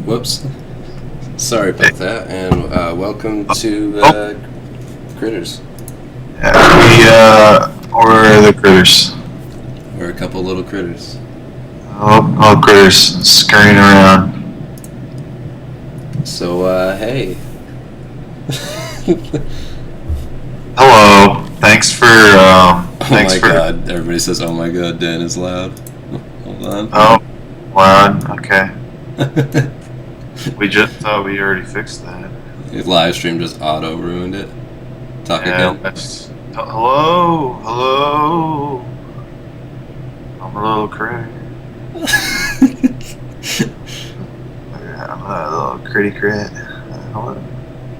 Whoops. Sorry about that, and welcome to Critters. Or the critters. We're a couple little critters. Oh, critters scurrying around. So, hey. Hello. Thanks for. Oh thanks my for. god, everybody says, oh my god, Dan is loud. Hold on. Oh, loud. Okay. We just thought we already fixed that. The live stream just auto ruined it. Talk again. Hello. I'm a little critter. I'm a little critty crit. Hello.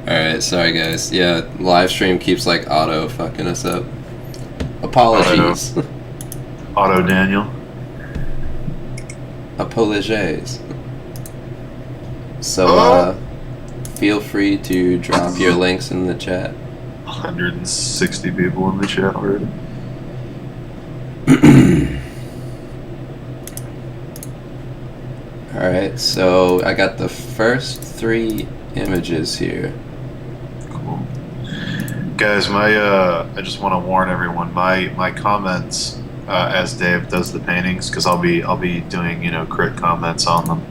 Alright, sorry guys. Yeah, live stream keeps like auto fucking us up. Apologies. Auto Daniel. Apologies. So, feel free to drop your links in the chat. 160 people in the chat already. Alright, so I got the first 3 images here. Cool. Guys, I just want to warn everyone, my comments as Dave does the paintings, because I'll be doing, crit comments on them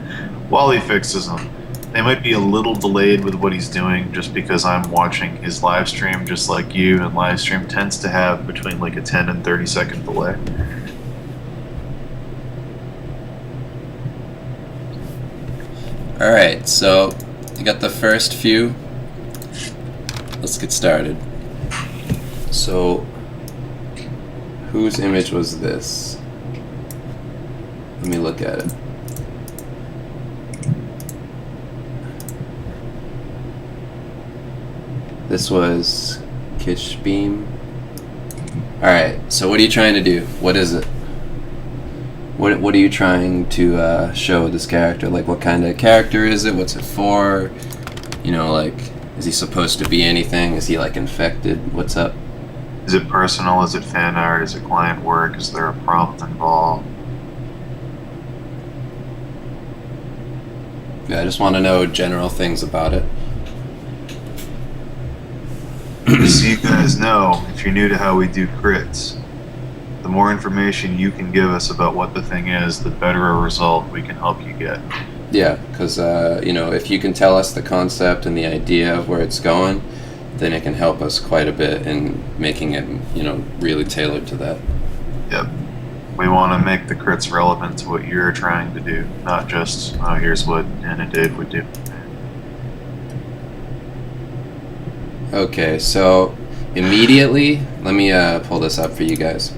while he fixes them. They might be a little delayed with what he's doing just because I'm watching his live stream just like you, and live stream tends to have between like a 10 and 30 second delay. Alright, so you got the first few. Let's get started. So, whose image was this? Let me look at it. This was Kitschbeam. Alright, so what are you trying to do? What is it? What are you trying to show this character? Like, what kind of character is it? What's it for? Is he supposed to be anything? Is he, like, infected? What's up? Is it personal? Is it fan art? Is it client work? Is there a prompt involved? Yeah, I just want to know general things about it. Just so you guys know, if you're new to how we do crits, the more information you can give us about what the thing is, the better a result we can help you get. Yeah, because, if you can tell us the concept and the idea of where it's going, then it can help us quite a bit in making it, really tailored to that. Yep. We want to make the crits relevant to what you're trying to do, not just, here's what Anna Dave would do. Okay, so immediately, let me pull this up for you guys.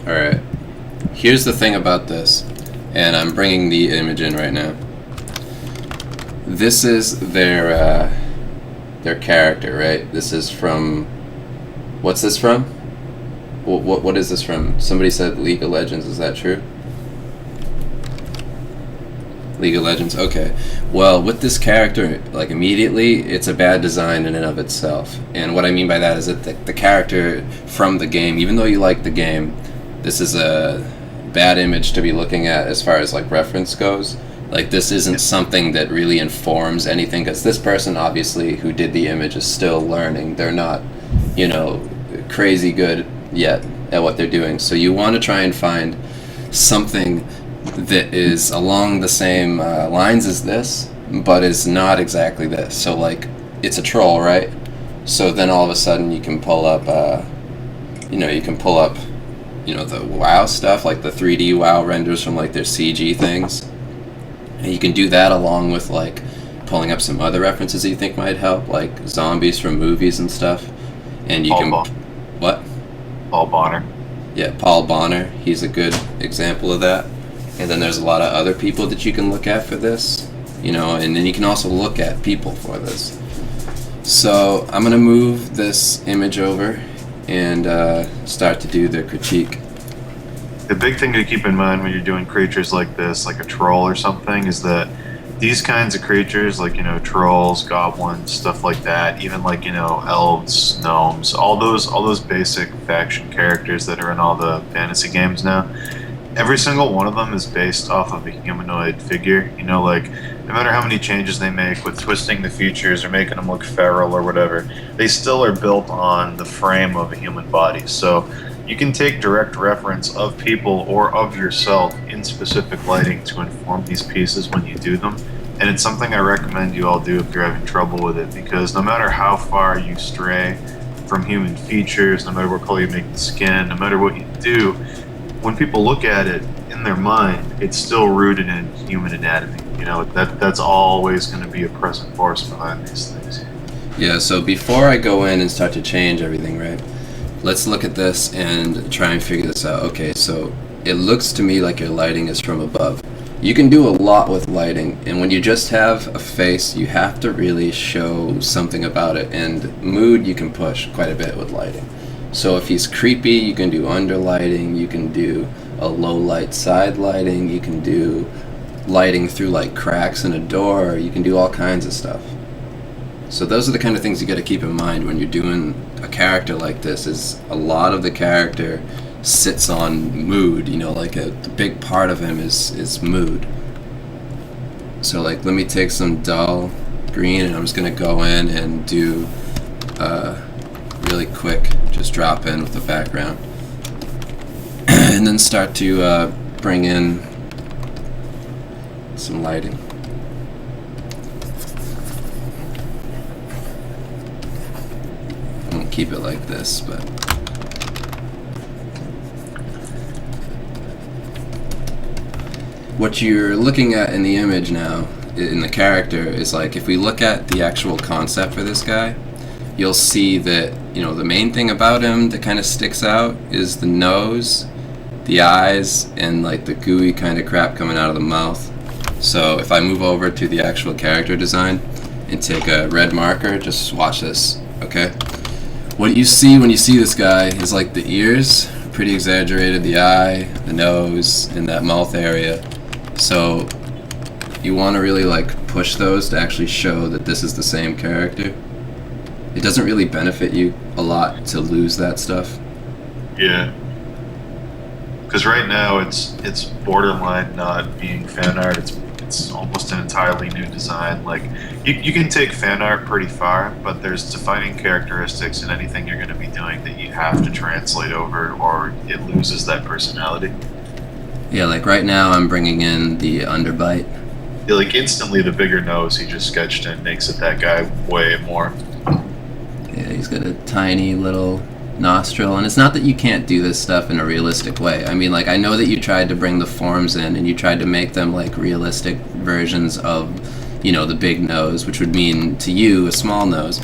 Alright, here's the thing about this, and I'm bringing the image in right now. This is their character, right? This is from, what's this from? What is this from? Somebody said League of Legends, is that true? League of Legends, okay. Well, with this character, like, immediately, it's a bad design in and of itself. And what I mean by that is that the character from the game, even though you like the game, this is a bad image to be looking at as far as, like, reference goes. Like, this isn't something that really informs anything, because this person, obviously, who did the image is still learning. They're not, crazy good yet at what they're doing. So you want to try and find something that is along the same lines as this, but is not exactly this. So, like, it's a troll, right? So then all of a sudden you can pull up, the WoW stuff, like the 3D WoW renders from, like, their CG things. And you can do that along with, like, pulling up some other references that you think might help, like zombies from movies and stuff. And you can... What? Paul Bonner. Yeah, Paul Bonner. He's a good example of that. And then there's a lot of other people that you can look at for this, and then you can also look at people for this. So I'm going to move this image over and start to do the critique. The big thing to keep in mind when you're doing creatures like this, like a troll or something, is that these kinds of creatures, like, trolls, goblins, stuff like that, even like, elves, gnomes, all those basic faction characters that are in all the fantasy games now, every single one of them is based off of a humanoid figure. You know, like no matter how many changes they make with twisting the features or making them look feral or whatever, they still are built on the frame of a human body. So you can take direct reference of people or of yourself in specific lighting to inform these pieces when you do them. And it's something I recommend you all do if you're having trouble with it, because no matter how far you stray from human features, no matter what color you make the skin, no matter what you do, when people look at it in their mind, it's still rooted in human anatomy. You know, that's always going to be a present force behind these things. Yeah, so before I go in and start to change everything, right, let's look at this and try and figure this out. Okay, so it looks to me like your lighting is from above. You can do a lot with lighting, and when you just have a face, you have to really show something about it, and mood you can push quite a bit with lighting. So if he's creepy, you can do under lighting, you can do a low light side lighting, you can do lighting through like cracks in a door, you can do all kinds of stuff. So those are the kind of things you got to keep in mind when you're doing a character like this. Is a lot of the character sits on mood, you know, like a big part of him is mood. So like let me take some dull green and I'm just gonna go in and do really quick, just drop in with the background and then start to bring in some lighting. I won't keep it like this, but what you're looking at in the image now, in the character, is like if we look at the actual concept for this guy, you'll see that, you know, the main thing about him that kind of sticks out is the nose, the eyes, and like the gooey kind of crap coming out of the mouth. So if I move over to the actual character design and take a red marker, just watch this, okay? What you see when you see this guy is like the ears, pretty exaggerated, the eye, the nose, and that mouth area. So you want to really like push those to actually show that this is the same character. It doesn't really benefit you a lot to lose that stuff. Yeah. Because right now it's borderline not being fan art. It's almost an entirely new design. Like you can take fan art pretty far, but there's defining characteristics in anything you're going to be doing that you have to translate over, or it loses that personality. Yeah, like right now I'm bringing in the underbite. Yeah, like instantly the bigger nose he just sketched in makes it that guy way more. Yeah, he's got a tiny little nostril, and it's not that you can't do this stuff in a realistic way. I mean, like, I know that you tried to bring the forms in and you tried to make them like realistic versions of, you know, the big nose, which would mean to you a small nose,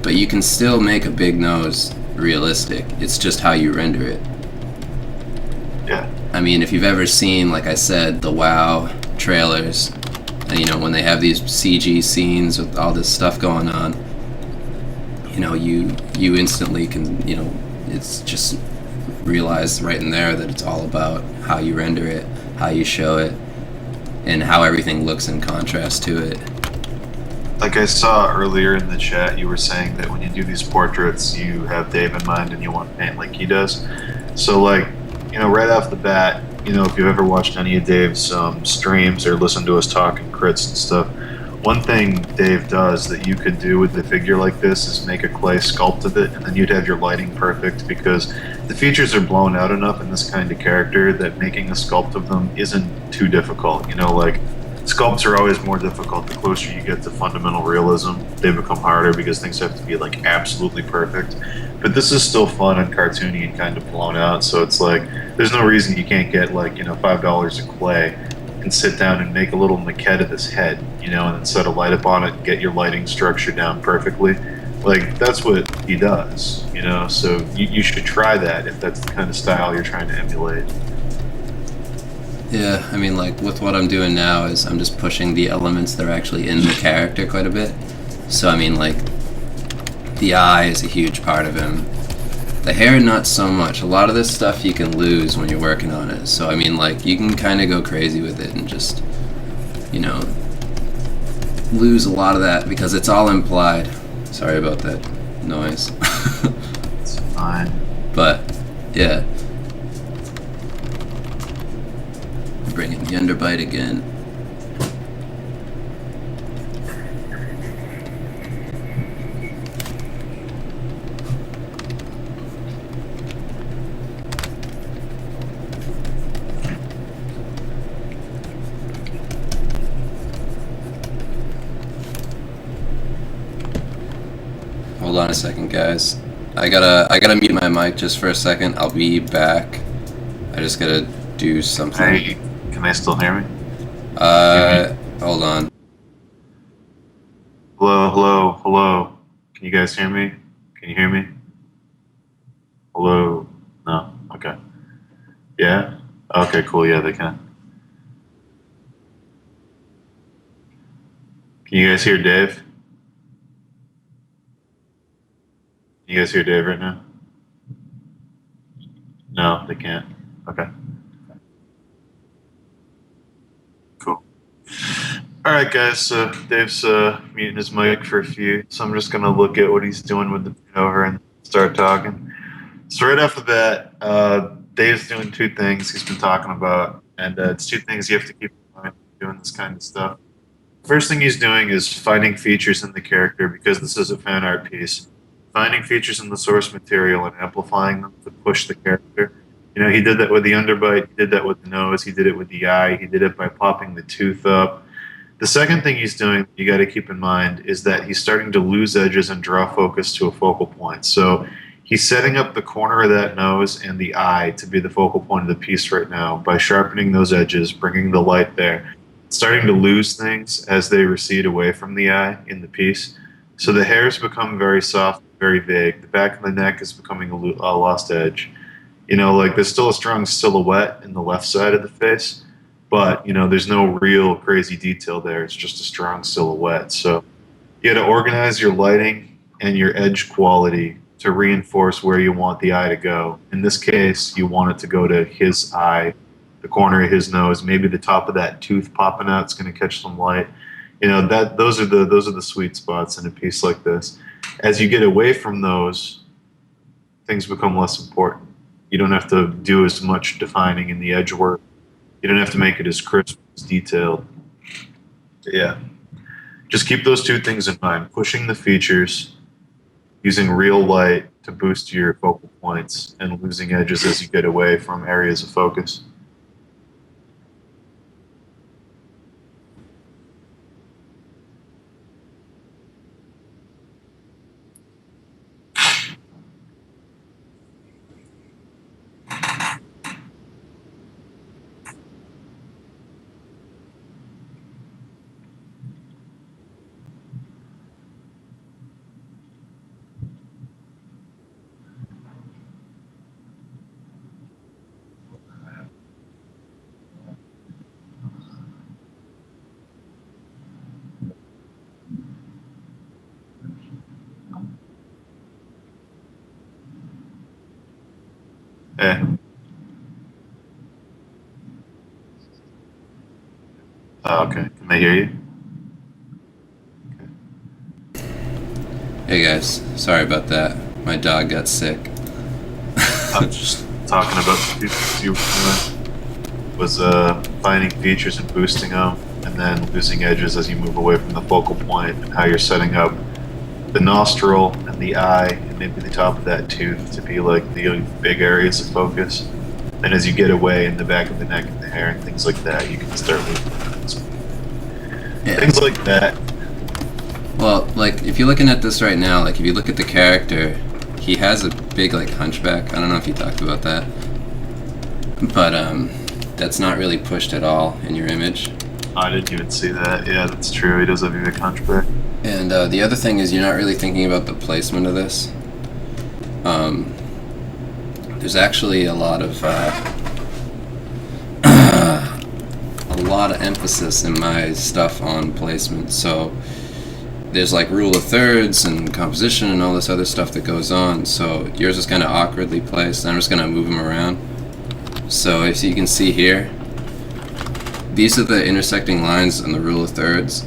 but you can still make a big nose realistic. It's just how you render it. Yeah. I mean, if you've ever seen, like I said, the WoW trailers, and, you know, when they have these CG scenes with all this stuff going on, you know, you instantly can, you know, it's just realize right in there that it's all about how you render it, how you show it, and how everything looks in contrast to it. Like I saw earlier in the chat, you were saying that when you do these portraits, you have Dave in mind and you want to paint like he does. So, like, you know, right off the bat, you know, if you've ever watched any of Dave's streams or listened to us talk and crits and stuff, one thing Dave does that you could do with a figure like this is make a clay sculpt of it, and then you'd have your lighting perfect, because the features are blown out enough in this kind of character that making a sculpt of them isn't too difficult. You know, like, sculpts are always more difficult. The closer you get to fundamental realism, they become harder because things have to be like absolutely perfect. But this is still fun and cartoony and kind of blown out, so it's like there's no reason you can't get, like, you know, $5 of clay and sit down and make a little maquette of this head, you know, and then set a light up on it and get your lighting structure down perfectly. Like, that's what he does, you know, so you should try that if that's the kind of style you're trying to emulate. Yeah, I mean, like, with what I'm doing now is I'm just pushing the elements that are actually in the character quite a bit. So, I mean, like, the eye is a huge part of him. The hair, not so much. A lot of this stuff you can lose when you're working on it. So, I mean, like, you can kind of go crazy with it and just, you know, lose a lot of that because it's all implied. Sorry about that noise. It's fine. But, yeah. bring in the underbite again. Hold on a second, guys. I gotta mute my mic just for a second. I'll be back. I just gotta do something. Hey, can they still hear me? Hold on. Hello, hello, hello. Can you guys hear me? Can you hear me? Hello? No? Okay. Yeah? Okay, cool. Yeah, they can. Can you guys hear Dave? Can you guys hear Dave right now? No, they can't. Okay. Cool. All right, guys. So Dave's muting his mic for a few. So I'm just gonna look at what he's doing with the over and start talking. So right off the bat, Dave's doing two things he's been talking about, and it's two things you have to keep in mind doing this kind of stuff. First thing he's doing is finding features in the character, because this is a fan art piece. Finding features in the source material and amplifying them to push the character. You know, he did that with the underbite, he did that with the nose, he did it with the eye, he did it by popping the tooth up. The second thing he's doing, you got to keep in mind, is that he's starting to lose edges and draw focus to a focal point. So he's setting up the corner of that nose and the eye to be the focal point of the piece right now by sharpening those edges, bringing the light there. Starting to lose things as they recede away from the eye in the piece. So the hairs become very soft, very vague. The back of the neck is becoming a lost edge. You know, like there's still a strong silhouette in the left side of the face, but, you know, there's no real crazy detail there. It's just a strong silhouette. So you got to organize your lighting and your edge quality to reinforce where you want the eye to go. In this case, you want it to go to his eye, the corner of his nose, maybe the top of that tooth popping out is going to catch some light. You know, those are the sweet spots in a piece like this. As you get away from those, things become less important. You don't have to do as much defining in the edge work. You don't have to make it as crisp, as detailed. But yeah, just keep those two things in mind. Pushing the features, using real light to boost your focal points, and losing edges as you get away from areas of focus. Yeah. Oh, okay. Can they hear you? Hey guys, sorry about that. My dog got sick. I'm just talking about the features you was finding features and boosting them, and then losing edges as you move away from the focal point, and how you're setting up the nostril and the eye and maybe the top of that tooth to be like the big areas of focus. And as you get away in the back of the neck and the hair and things like that, you can start losing things like that. Well, like, if you're looking at this right now, like, if you look at the character, he has a big, like, hunchback. I don't know if you talked about that. But, that's not really pushed at all in your image. I didn't even see that. Yeah, that's true. He does have a big hunchback. And, the other thing is you're not really thinking about the placement of this. There's actually a lot of emphasis in my stuff on placement. So there's like rule of thirds and composition and all this other stuff that goes on. So yours is kind of awkwardly placed. I'm just going to move them around. So if you can see here, these are the intersecting lines in the rule of thirds,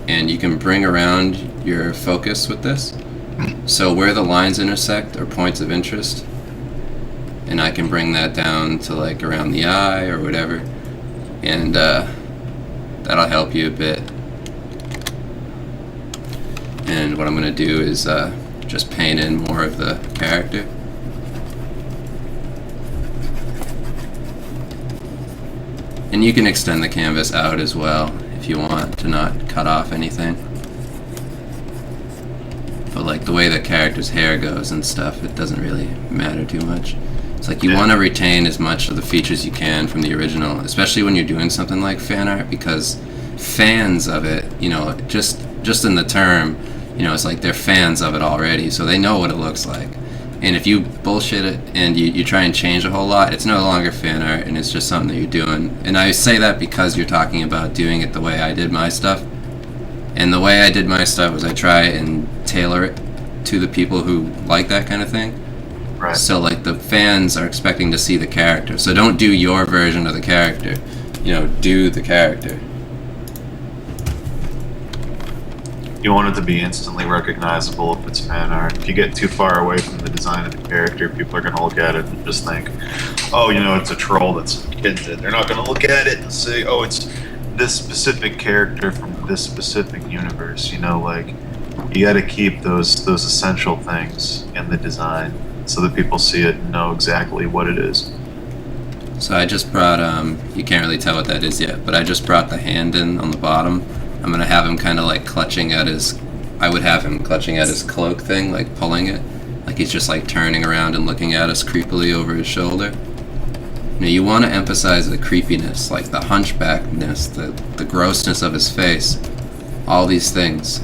and you can bring around your focus with this. So where the lines intersect are points of interest, and I can bring that down to like around the eye or whatever. and that'll help you a bit. And what I'm going to do is just paint in more of the character. And you can extend the canvas out as well if you want to not cut off anything. But like the way the character's hair goes and stuff, it doesn't really matter too much. It's like you want to retain as much of the features you can from the original, especially when you're doing something like fan art, because fans of it, you know, just in the term, you know, it's like they're fans of it already, so they know what it looks like. And if you bullshit it and you try and change a whole lot, it's no longer fan art, and it's just something that you're doing. And I say that because you're talking about doing it the way I did my stuff. And the way I did my stuff was I try and tailor it to the people who like that kind of thing. Right. So like the fans are expecting to see the character. So don't do your version of the character. You know, do the character. You want it to be instantly recognizable if it's fan art. If you get too far away from the design of the character, people are going to look at it and just think, oh, you know, it's a troll that some kid did. They're not going to look at it and say, oh, it's this specific character from this specific universe. You know, like, you got to keep those essential things in the design so that people see it and know exactly what it is. So I just brought, you can't really tell what that is yet, but I just brought the hand in on the bottom. I'm going to have him kind of like clutching at his, I would have him clutching at his cloak thing, like pulling it. Like he's just like turning around and looking at us creepily over his shoulder. Now you want to emphasize the creepiness, like the hunchbackness, the grossness of his face, all these things.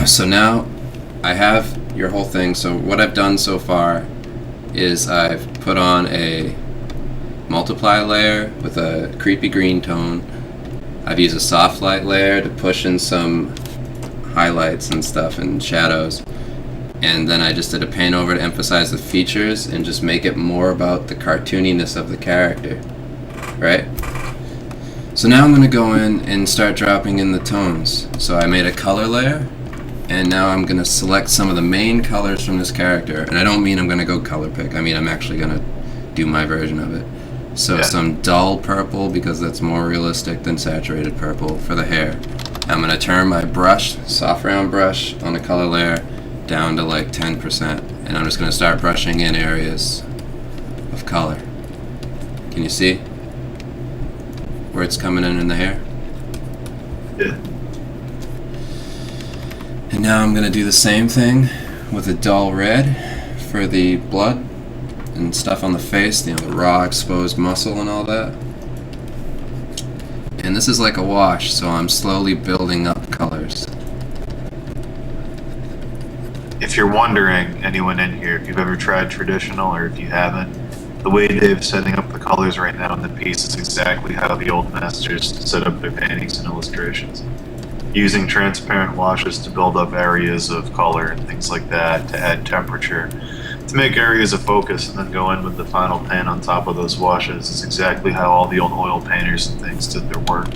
So now I have your whole thing. So what I've done so far is I've put on a multiply layer with a creepy green tone. I've used a soft light layer to push in some highlights and stuff and shadows. And then I just did a paint over to emphasize the features and just make it more about the cartooniness of the character. Right? So now I'm going to go in and start dropping in the tones. So I made a color layer, and now I'm going to select some of the main colors from this character. And I don't mean I'm going to go color pick. I mean I'm actually going to do my version of it. So some dull purple, because that's more realistic than saturated purple for the hair. I'm going to turn my brush, soft round brush, on the color layer down to like 10%. And I'm just going to start brushing in areas of color. Can you see where it's coming in the hair? Yeah. And now I'm going to do the same thing with a dull red for the blood and stuff on the face, you know, the raw exposed muscle and all that. And this is like a wash, so I'm slowly building up colors. If you're wondering, anyone in here, if you've ever tried traditional or if you haven't, the way Dave's setting up the colors right now in the piece is exactly how the old masters set up their paintings and illustrations. Using transparent washes to build up areas of color and things like that, to add temperature, to make areas of focus, and then go in with the final paint on top of those washes is exactly how all the old oil painters and things did their work.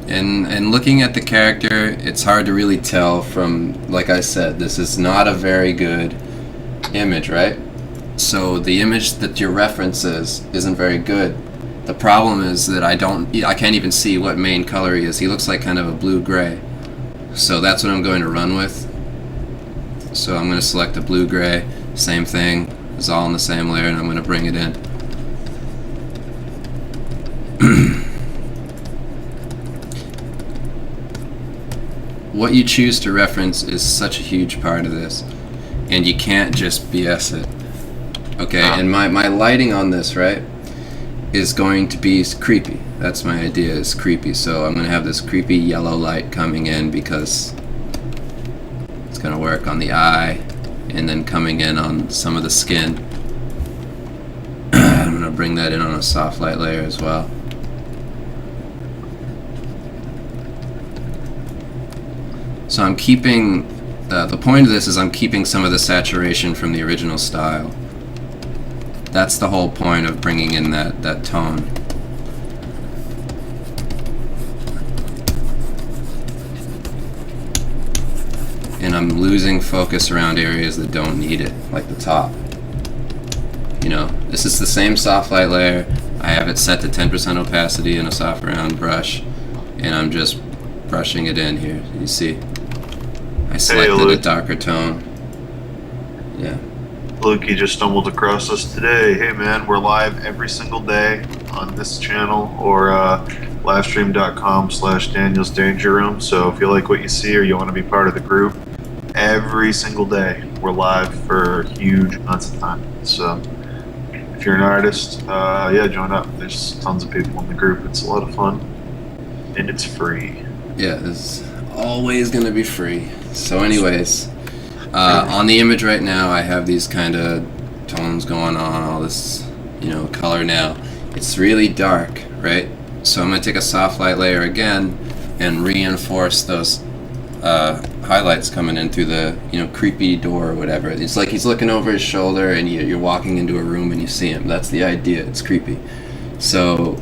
And looking at the character, it's hard to really tell from, like I said, this is not a very good image, right? So the image that your reference isn't very good. The problem is that I can't even see what main color he is. He looks like kind of a blue-gray. So that's what I'm going to run with. So I'm going to select a blue-gray. Same thing, it's all in the same layer, and I'm going to bring it in. What you choose to reference is such a huge part of this, and you can't just BS it. Okay, and my lighting on this, right, is going to be creepy. That's my idea, is creepy. So I'm going to have this creepy yellow light coming in because it's going to work on the eye, and then coming in on some of the skin. I'm going to bring that in on a soft light layer as well. So I'm keeping, the point of this is I'm keeping some of the saturation from the original style. That's the whole point of bringing in that tone. And I'm losing focus around areas that don't need it, like the top. You know, This is the same soft light layer. I have it set to 10% opacity in a soft round brush, and I'm just brushing it in here. You see, I selected a darker tone. Yeah. Luke, you just stumbled across us today. Hey man, we're live every single day on this channel or livestream.com/Daniel's Danger Room. So if you like what you see or you want to be part of the group, every single day we're live for huge amounts of time. So if you're an artist, yeah, join up. There's tons of people in the group. It's a lot of fun, and it's free. Yeah, it's always gonna be free. So anyways, on the image right now, I have these kind of tones going on, all this, color now. It's really dark, right? So I'm gonna take a soft light layer again and reinforce those highlights coming in through the creepy door or whatever. It's like he's looking over his shoulder and you're walking into a room and you see him. That's the idea. It's creepy. So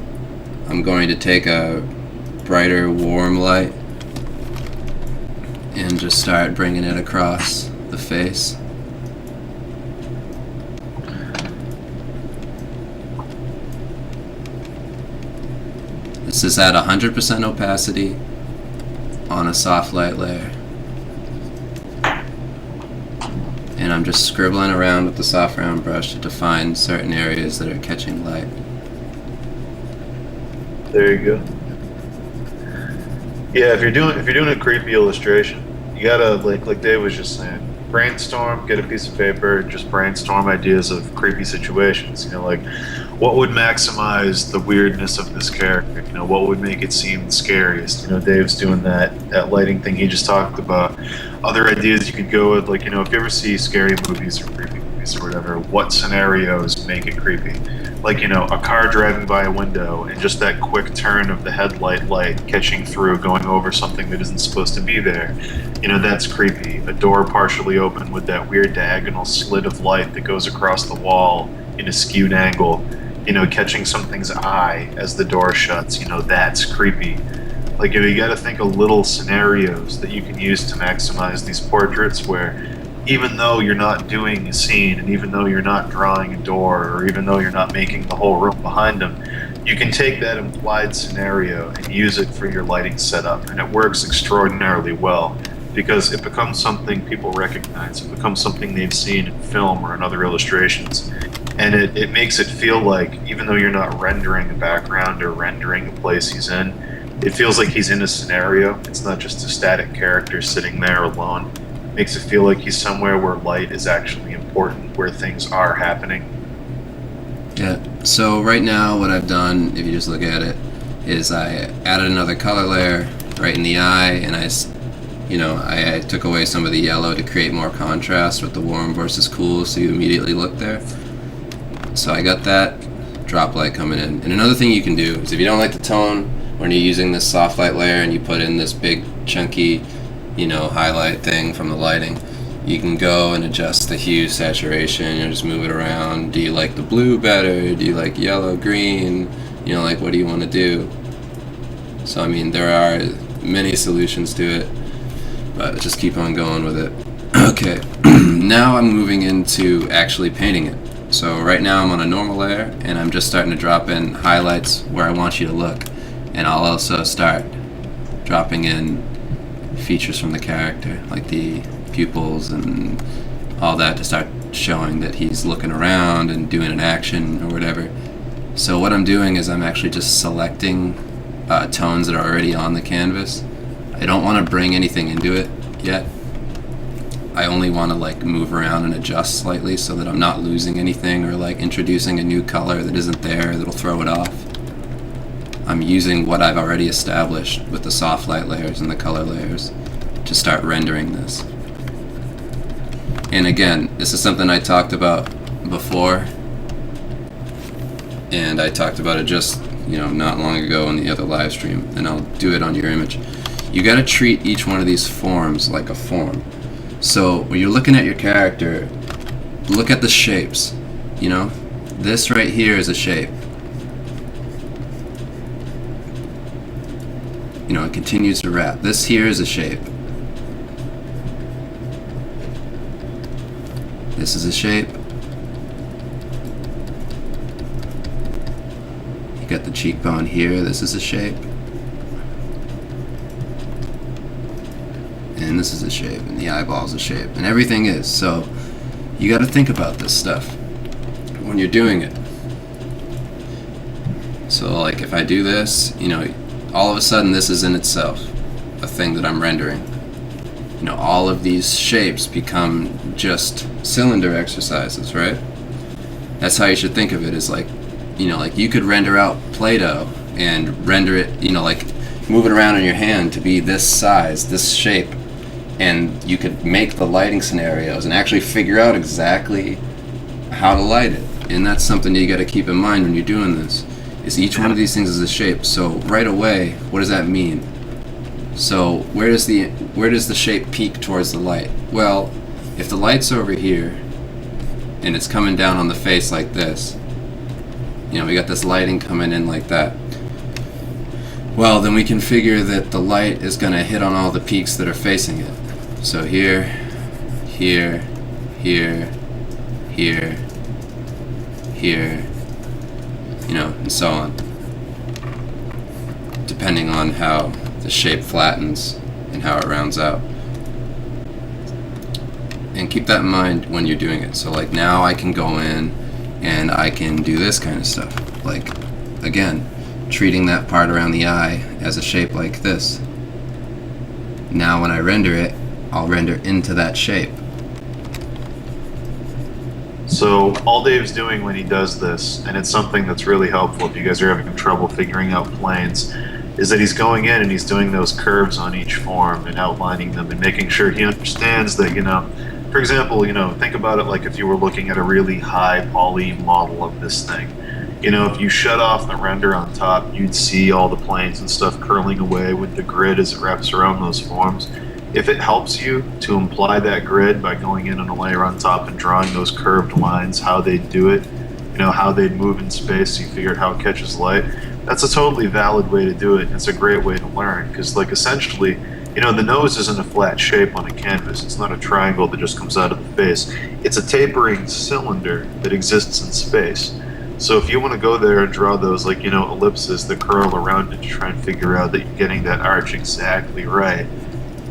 I'm going to take a brighter warm light and just start bringing it across the face. This is at 100% opacity on a soft light layer. And I'm just scribbling around with the soft round brush to define certain areas that are catching light. There you go. Yeah, if you're doing a creepy illustration, you gotta like Dave was just saying, brainstorm, get a piece of paper, just brainstorm ideas of creepy situations. Like what would maximize the weirdness of this character? What would make it seem the scariest? Dave's doing that lighting thing he just talked about. Other ideas you could go with, like, if you ever see scary movies or creepy movies or whatever, what scenarios make it creepy? Like, a car driving by a window and just that quick turn of the headlight light catching through, going over something that isn't supposed to be there. That's creepy. A door partially open with that weird diagonal slit of light that goes across the wall in a skewed angle. Catching something's eye as the door shuts, that's creepy. Like, you got to think of little scenarios that you can use to maximize these portraits where even though you're not doing a scene and even though you're not drawing a door or even though you're not making the whole room behind them, you can take that implied scenario and use it for your lighting setup, and it works extraordinarily well because it becomes something people recognize. It becomes something they've seen in film or in other illustrations. And it makes it feel like, even though you're not rendering a background or rendering the place he's in, it feels like he's in a scenario. It's not just a static character sitting there alone. It makes it feel like he's somewhere where light is actually important, where things are happening. Yeah, so right now what I've done, if you just look at it, is I added another color layer right in the eye, and I took away some of the yellow to create more contrast with the warm versus cool, so you immediately look there. So I got that drop light coming in. And another thing you can do is if you don't like the tone when you're using this soft light layer and you put in this big chunky, highlight thing from the lighting, you can go and adjust the hue, saturation, just move it around. Do you like the blue better? Do you like yellow, green? What do you want to do? So there are many solutions to it, but just keep on going with it. Okay, now I'm moving into actually painting it. So right now I'm on a normal layer and I'm just starting to drop in highlights where I want you to look, and I'll also start dropping in features from the character like the pupils and all that to start showing that he's looking around and doing an action or whatever. So what I'm doing is I'm actually just selecting tones that are already on the canvas. I don't want to bring anything into it yet. I only want to move around and adjust slightly so that I'm not losing anything or introducing a new color that isn't there that'll throw it off. I'm using what I've already established with the soft light layers and the color layers to start rendering this. And again, this is something I talked about before, and I talked about it just not long ago in the other live stream, and I'll do it on your image. You got to treat each one of these forms like a form. So when you're looking at your character, look at the shapes. This right here is a shape. It continues to wrap. This here is a shape. This is a shape. Got the cheekbone here, this is a shape. And this is a shape, and the eyeball's a shape, and everything is. So you got to think about this stuff when you're doing it. So like if I do this, you know, all of a sudden this is in itself a thing that I'm rendering. You know, all of these shapes become just cylinder exercises, right? That's how you should think of it, is like, you know, like you could render out Play-Doh and render it, you know, like move it around in your hand to be this size, this shape, and you could make the lighting scenarios and actually figure out exactly how to light it. And that's something you got to keep in mind when you're doing this, is each one of these things is a shape. So right away, what does that mean? So where does the shape peak towards the light? Well, if the light's over here and it's coming down on the face like this, you know, we got this lighting coming in like that. Well, then we can figure that the light is going to hit on all the peaks that are facing it. So here, here, here, here, here, you know, and so on, depending on how the shape flattens and how it rounds out. And keep that in mind when you're doing it. So like now I can go in and I can do this kind of stuff, like again, treating that part around the eye as a shape like this. Now when I render it, I'll render into that shape. So all Dave's doing when he does this, and it's something that's really helpful if you guys are having trouble figuring out planes, is that he's going in and he's doing those curves on each form and outlining them and making sure he understands that, you know, for example, you know, think about it like if you were looking at a really high poly model of this thing. You know, if you shut off the render on top, you'd see all the planes and stuff curling away with the grid as it wraps around those forms. If it helps you to imply that grid by going in on a layer on top and drawing those curved lines, how they do it, you know, how they'd move in space, so you figure out how it catches light, that's a totally valid way to do it. It's a great way to learn, because like essentially, you know, the nose isn't a flat shape on a canvas. It's not a triangle that just comes out of the face. It's a tapering cylinder that exists in space. So if you want to go there and draw those, like, you know, ellipses that curl around it to try and figure out that you're getting that arch exactly right,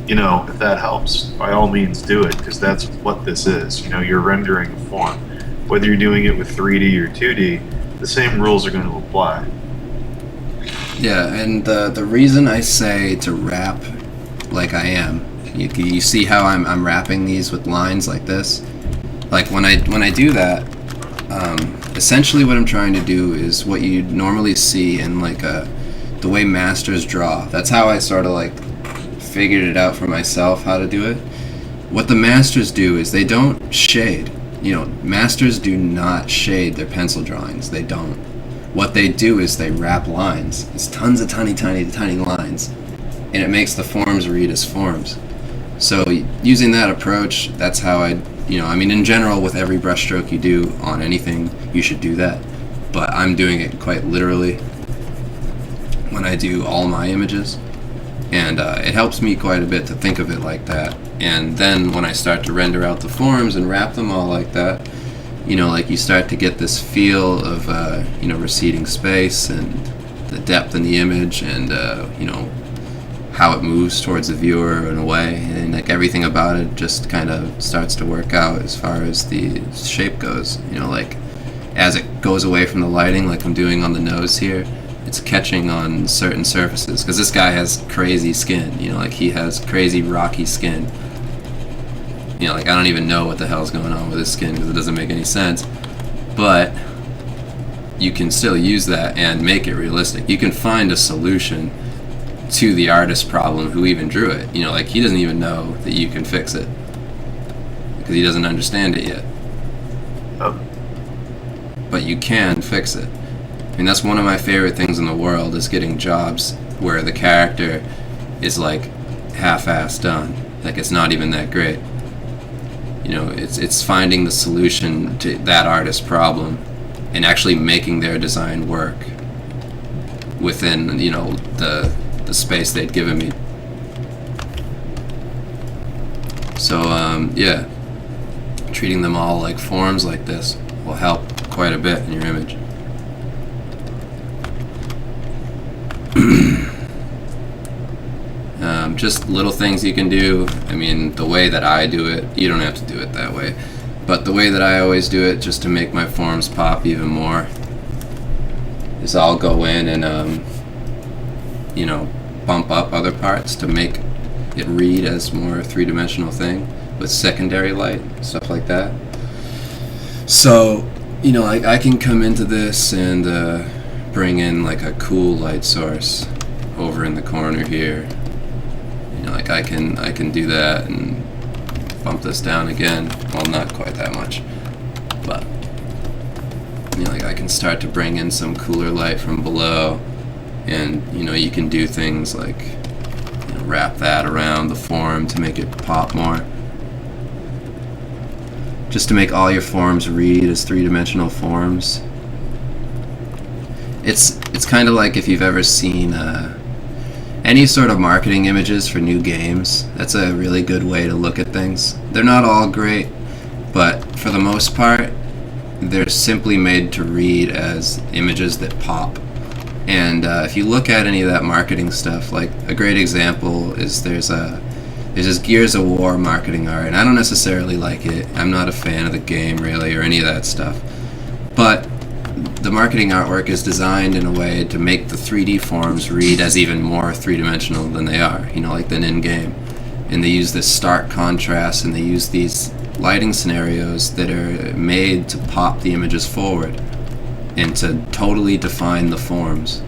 you know, if that helps, by all means do it, because that's what this is. You know, you're rendering a form. Whether you're doing it with 3D or 2D, the same rules are going to apply. Yeah, and the reason I say to wrap like I am, you see how I'm wrapping these with lines like this? Like when I do that, essentially what I'm trying to do is what you normally see in like the way masters draw. That's how I sort of like figured it out for myself how to do it. What the masters do is they don't shade. You know, masters do not shade their pencil drawings. They don't. What they do is they wrap lines. It's tons of tiny lines, and it makes the forms read as forms. So using that approach, that's how I, you know, I mean in general with every brushstroke you do on anything, you should do that. But I'm doing it quite literally when I do all my images. And it helps me quite a bit to think of it like that. And then when I start to render out the forms and wrap them all like that, you know, like you start to get this feel of, you know, receding space and the depth in the image and, you know, how it moves towards the viewer in a way. And like everything about it just kind of starts to work out as far as the shape goes. You know, like as it goes away from the lighting, like I'm doing on the nose here, it's catching on certain surfaces, because this guy has crazy skin, you know, like he has crazy rocky skin. You know, like I don't even know what the hell's going on with his skin because it doesn't make any sense. But you can still use that and make it realistic. You can find a solution to the artist problem who even drew it. You know, like he doesn't even know that you can fix it because he doesn't understand it yet. Oh. But you can fix it. I mean, that's one of my favorite things in the world, is getting jobs where the character is like half-assed done. Like it's not even that great. You know, it's finding the solution to that artist's problem and actually making their design work within, you know, the space they'd given me. So, yeah, treating them all like forms like this will help quite a bit in your image. Just little things you can do. I mean, the way that I do it, you don't have to do it that way, but the way that I always do it, just to make my forms pop even more, is I'll go in and bump up other parts to make it read as more three-dimensional thing with secondary light, stuff like that. So, I can come into this and bring in like a cool light source over in the corner here. I can do that and bump this down again. Well, not quite that much, but I can start to bring in some cooler light from below, and you can do things like wrap that around the form to make it pop more, just to make all your forms read as three-dimensional forms. It's kind of like if you've ever seen any sort of marketing images for new games. That's a really good way to look at things. They're not all great, but for the most part, they're simply made to read as images that pop. And if you look at any of that marketing stuff, like a great example is there's this Gears of War marketing art, and I don't necessarily like it. I'm not a fan of the game really, or any of that stuff. But the marketing artwork is designed in a way to make the 3D forms read as even more three-dimensional than they are, like than in-game. And they use this stark contrast, and they use these lighting scenarios that are made to pop the images forward and to totally define the forms.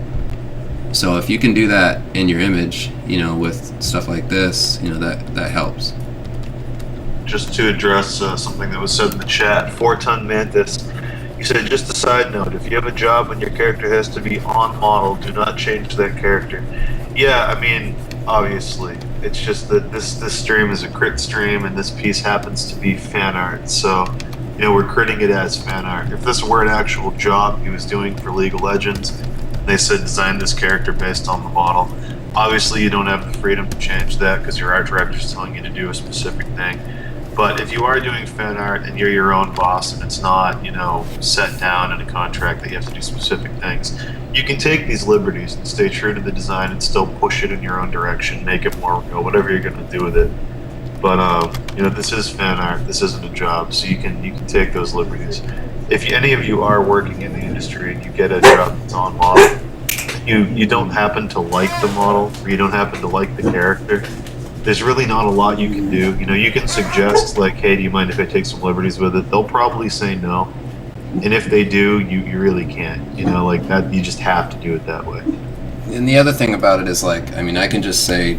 So if you can do that in your image, with stuff like this, that helps. Just to address something that was said in the chat, 4-Ton Mantis, you said, just a side note, if you have a job and your character has to be on model, do not change that character. Yeah, I mean, obviously. It's just that this stream is a crit stream, and this piece happens to be fan art, so we're critting it as fan art. If this were an actual job he was doing for League of Legends, and they said design this character based on the model, obviously you don't have the freedom to change that because your art director's telling you to do a specific thing. But if you are doing fan art and you're your own boss and it's not, set down in a contract that you have to do specific things, you can take these liberties and stay true to the design and still push it in your own direction, make it more real, whatever you're going to do with it. But this is fan art. This isn't a job, so you can take those liberties. If any of you are working in the industry and you get a job that's on model, you don't happen to like the model, or you don't happen to like the character, there's really not a lot you can do. You can suggest, like, hey, do you mind if I take some liberties with it? They'll probably say no. And if they do, you really can't. Like that, you just have to do it that way. And the other thing about it is, I can just say,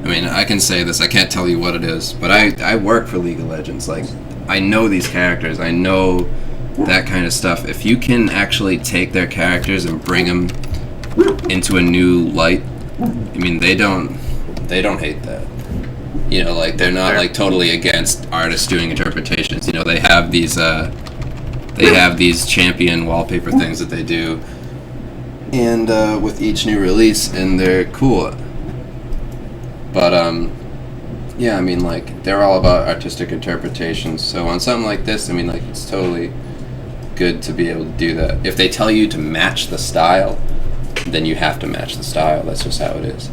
I can say this, I can't tell you what it is, but I work for League of Legends. I know these characters, I know that kind of stuff. If you can actually take their characters and bring them into a new light, they don't hate that. They're not totally against artists doing interpretations. They have these champion wallpaper things that they do, and with each new release, and they're cool. But they're all about artistic interpretations. So on something like this, it's totally good to be able to do that. If they tell you to match the style, then you have to match the style. That's just how it is.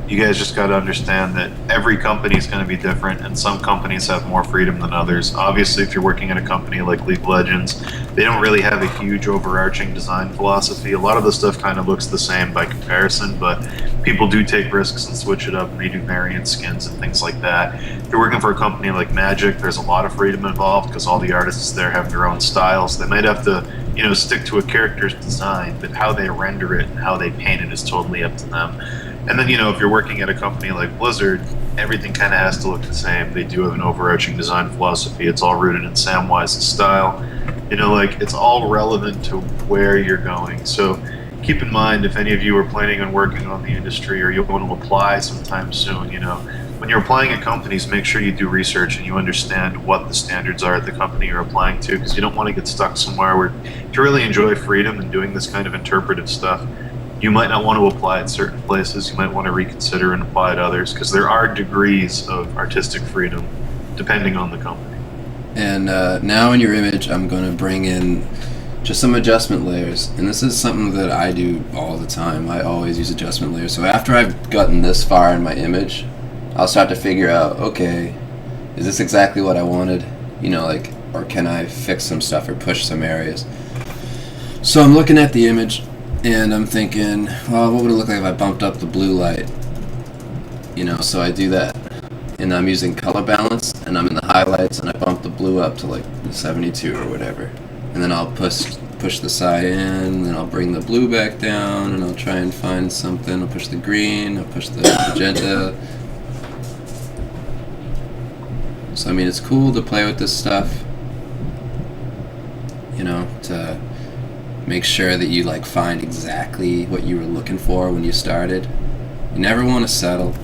You guys just got to understand that every company is going to be different, and some companies have more freedom than others. Obviously, if you're working at a company like League of Legends, they don't really have a huge overarching design philosophy. A lot of the stuff kind of looks the same by comparison, but people do take risks and switch it up, and they do variant skins and things like that. If you're working for a company like Magic, there's a lot of freedom involved because all the artists there have their own styles. They might have to stick to a character's design, but how they render it and how they paint it is totally up to them. And then, if you're working at a company like Blizzard, everything kind of has to look the same. They do have an overarching design philosophy. It's all rooted in Samwise's style. It's all relevant to where you're going. So keep in mind, if any of you are planning on working on the industry or you want to apply sometime soon, when you're applying at companies, make sure you do research and you understand what the standards are at the company you're applying to, because you don't want to get stuck somewhere where you really enjoy freedom and doing this kind of interpretive stuff. You might not want to apply at certain places. You might want to reconsider and apply at others, because there are degrees of artistic freedom depending on the company. And now in your image, I'm going to bring in just some adjustment layers. And this is something that I do all the time. I always use adjustment layers. So after I've gotten this far in my image, I'll start to figure out, okay, is this exactly what I wanted? You know, like, or can I fix some stuff or push some areas? So I'm looking at the image and I'm thinking, well, what would it look like if I bumped up the blue light? You know, so I do that. And I'm using color balance, and I'm in the highlights, and I bump the blue up to like 72 or whatever. And then I'll push the side in, then I'll bring the blue back down, and I'll try and find something. I'll push the green, I'll push the magenta. So I mean, it's cool to play with this stuff, you know, to make sure that you like find exactly what you were looking for when you started. You never want to settle.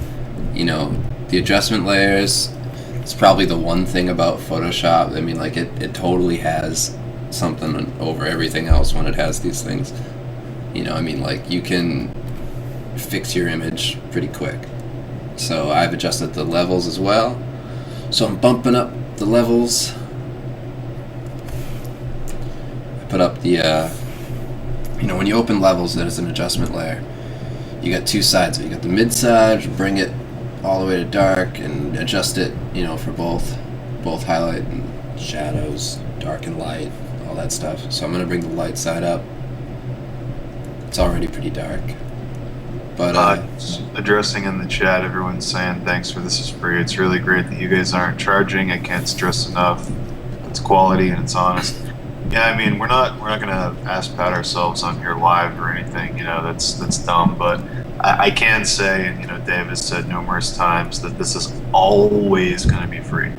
You know, the adjustment layers, it's probably the one thing about Photoshop. I mean, like, it totally has something over everything else when it has these things. You know, I mean, like, you can fix your image pretty quick. So I've adjusted the levels as well. So I'm bumping up the levels. I put up the, you know, when you open levels, there's an adjustment layer. You got two sides. So you got the mid side, bring it all the way to dark and adjust it, you know, for both highlight and shadows, dark and light, all that stuff. So I'm going to bring the light side up. It's already pretty dark. But addressing in the chat, everyone's saying thanks for this is free. It's really great that you guys aren't charging. I can't stress enough. It's quality and it's honest. Yeah, I mean, we're not gonna ass pat ourselves on here live or anything. You know, that's dumb. But I can say, and you know, Dave has said numerous times that this is always gonna be free.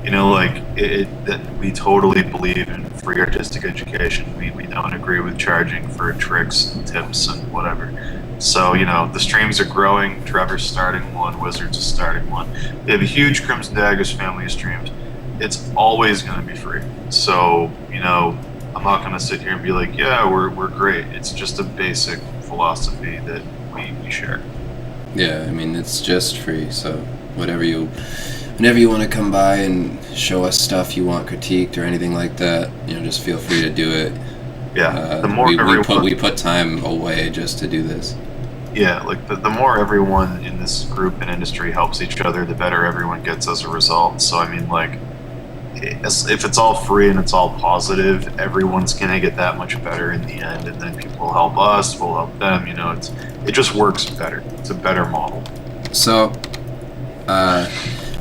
You know, like that we totally believe in free artistic education. We don't agree with charging for tricks and tips and whatever. So, you know, the streams are growing. Trevor's starting one, Wizards is starting one. They have a huge Crimson Daggers family of streams. It's always going to be free. So, you know, I'm not going to sit here and be like, yeah, we're great. It's just a basic philosophy that we share. yeah, I mean, it's just free. So whenever you want to come by and show us stuff you want critiqued or anything like that, you know, just feel free to do it. Yeah, the more we put time away just to do this. Yeah, like the more everyone in this group and industry helps each other, the better everyone gets as a result. So I mean, like, if it's all free and it's all positive, everyone's gonna get that much better in the end, and then people will help us, we'll help them. You know, it just works better. It's a better model. So, I'm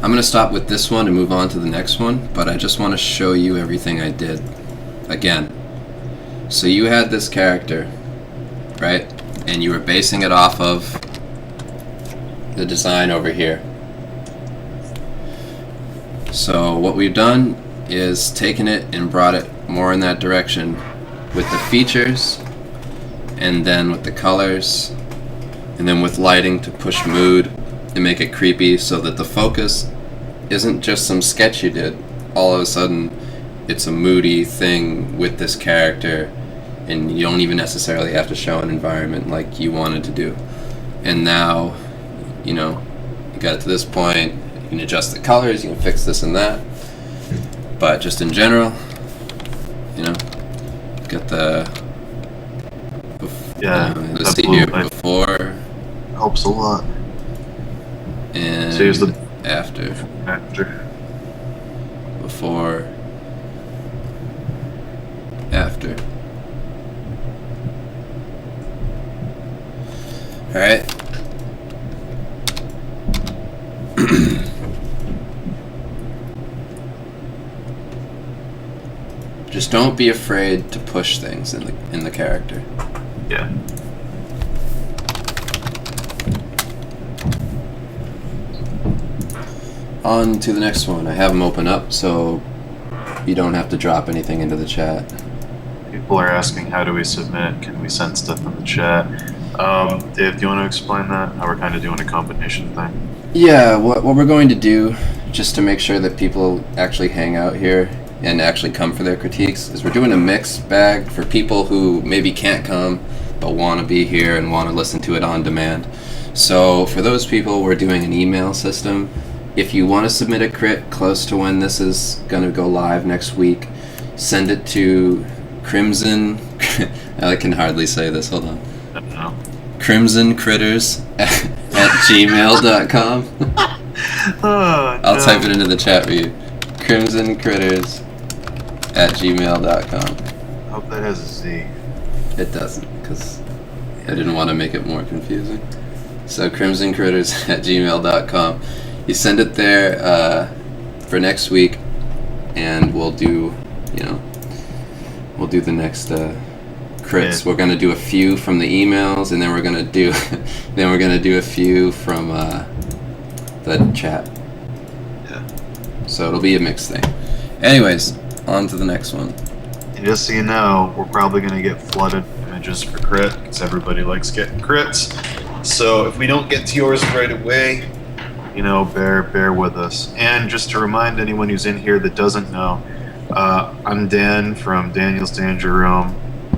gonna stop with this one and move on to the next one, but I just want to show you everything I did again. So you had this character, right? And you were basing it off of the design over here. So what we've done is taken it and brought it more in that direction with the features, and then with the colors, and then with lighting to push mood and make it creepy, so that the focus isn't just some sketch you did. All of a sudden it's a moody thing with this character, and you don't even necessarily have to show an environment like you wanted to do. And now, you know, you got it to this point, you can adjust the colors, you can fix this and that. But just in general, you know, got the let's see here, before helps a lot. And so here's the after. Before, after. Alright. Just don't be afraid to push things in the character. Yeah. On to the next one. I have them open up so you don't have to drop anything into the chat. People are asking, how do we submit? Can we send stuff in the chat? Dave, do you want to explain that? How we're kind of doing a combination thing? Yeah, what we're going to do, just to make sure that people actually hang out here and actually come for their critiques, is we're doing a mixed bag for people who maybe can't come but want to be here and want to listen to it on demand. So for those people, we're doing an email system. If you want to submit a crit close to when this is going to go live next week, send it to Crimson. I can hardly say this. Hold on. I don't know. CrimsonCritters at gmail.com. Oh, I'll no. type it into the chat for you. CrimsonCritters at gmail.com. I hope that has a Z. It doesn't, because I didn't want to make it more confusing. So CrimsonCritters at gmail.com. You send it there for next week, and we'll do the next crits. Yeah. We're gonna do a few from the emails, and then we're gonna do a few from the chat. Yeah. So it'll be a mixed thing. Anyways, on to the next one. And just so you know, we're probably going to get flooded with images for crit, because everybody likes getting crits. So if we don't get to yours right away, bear with us. And just to remind anyone who's in here that doesn't know, I'm Dan from Daniel's Danger Room.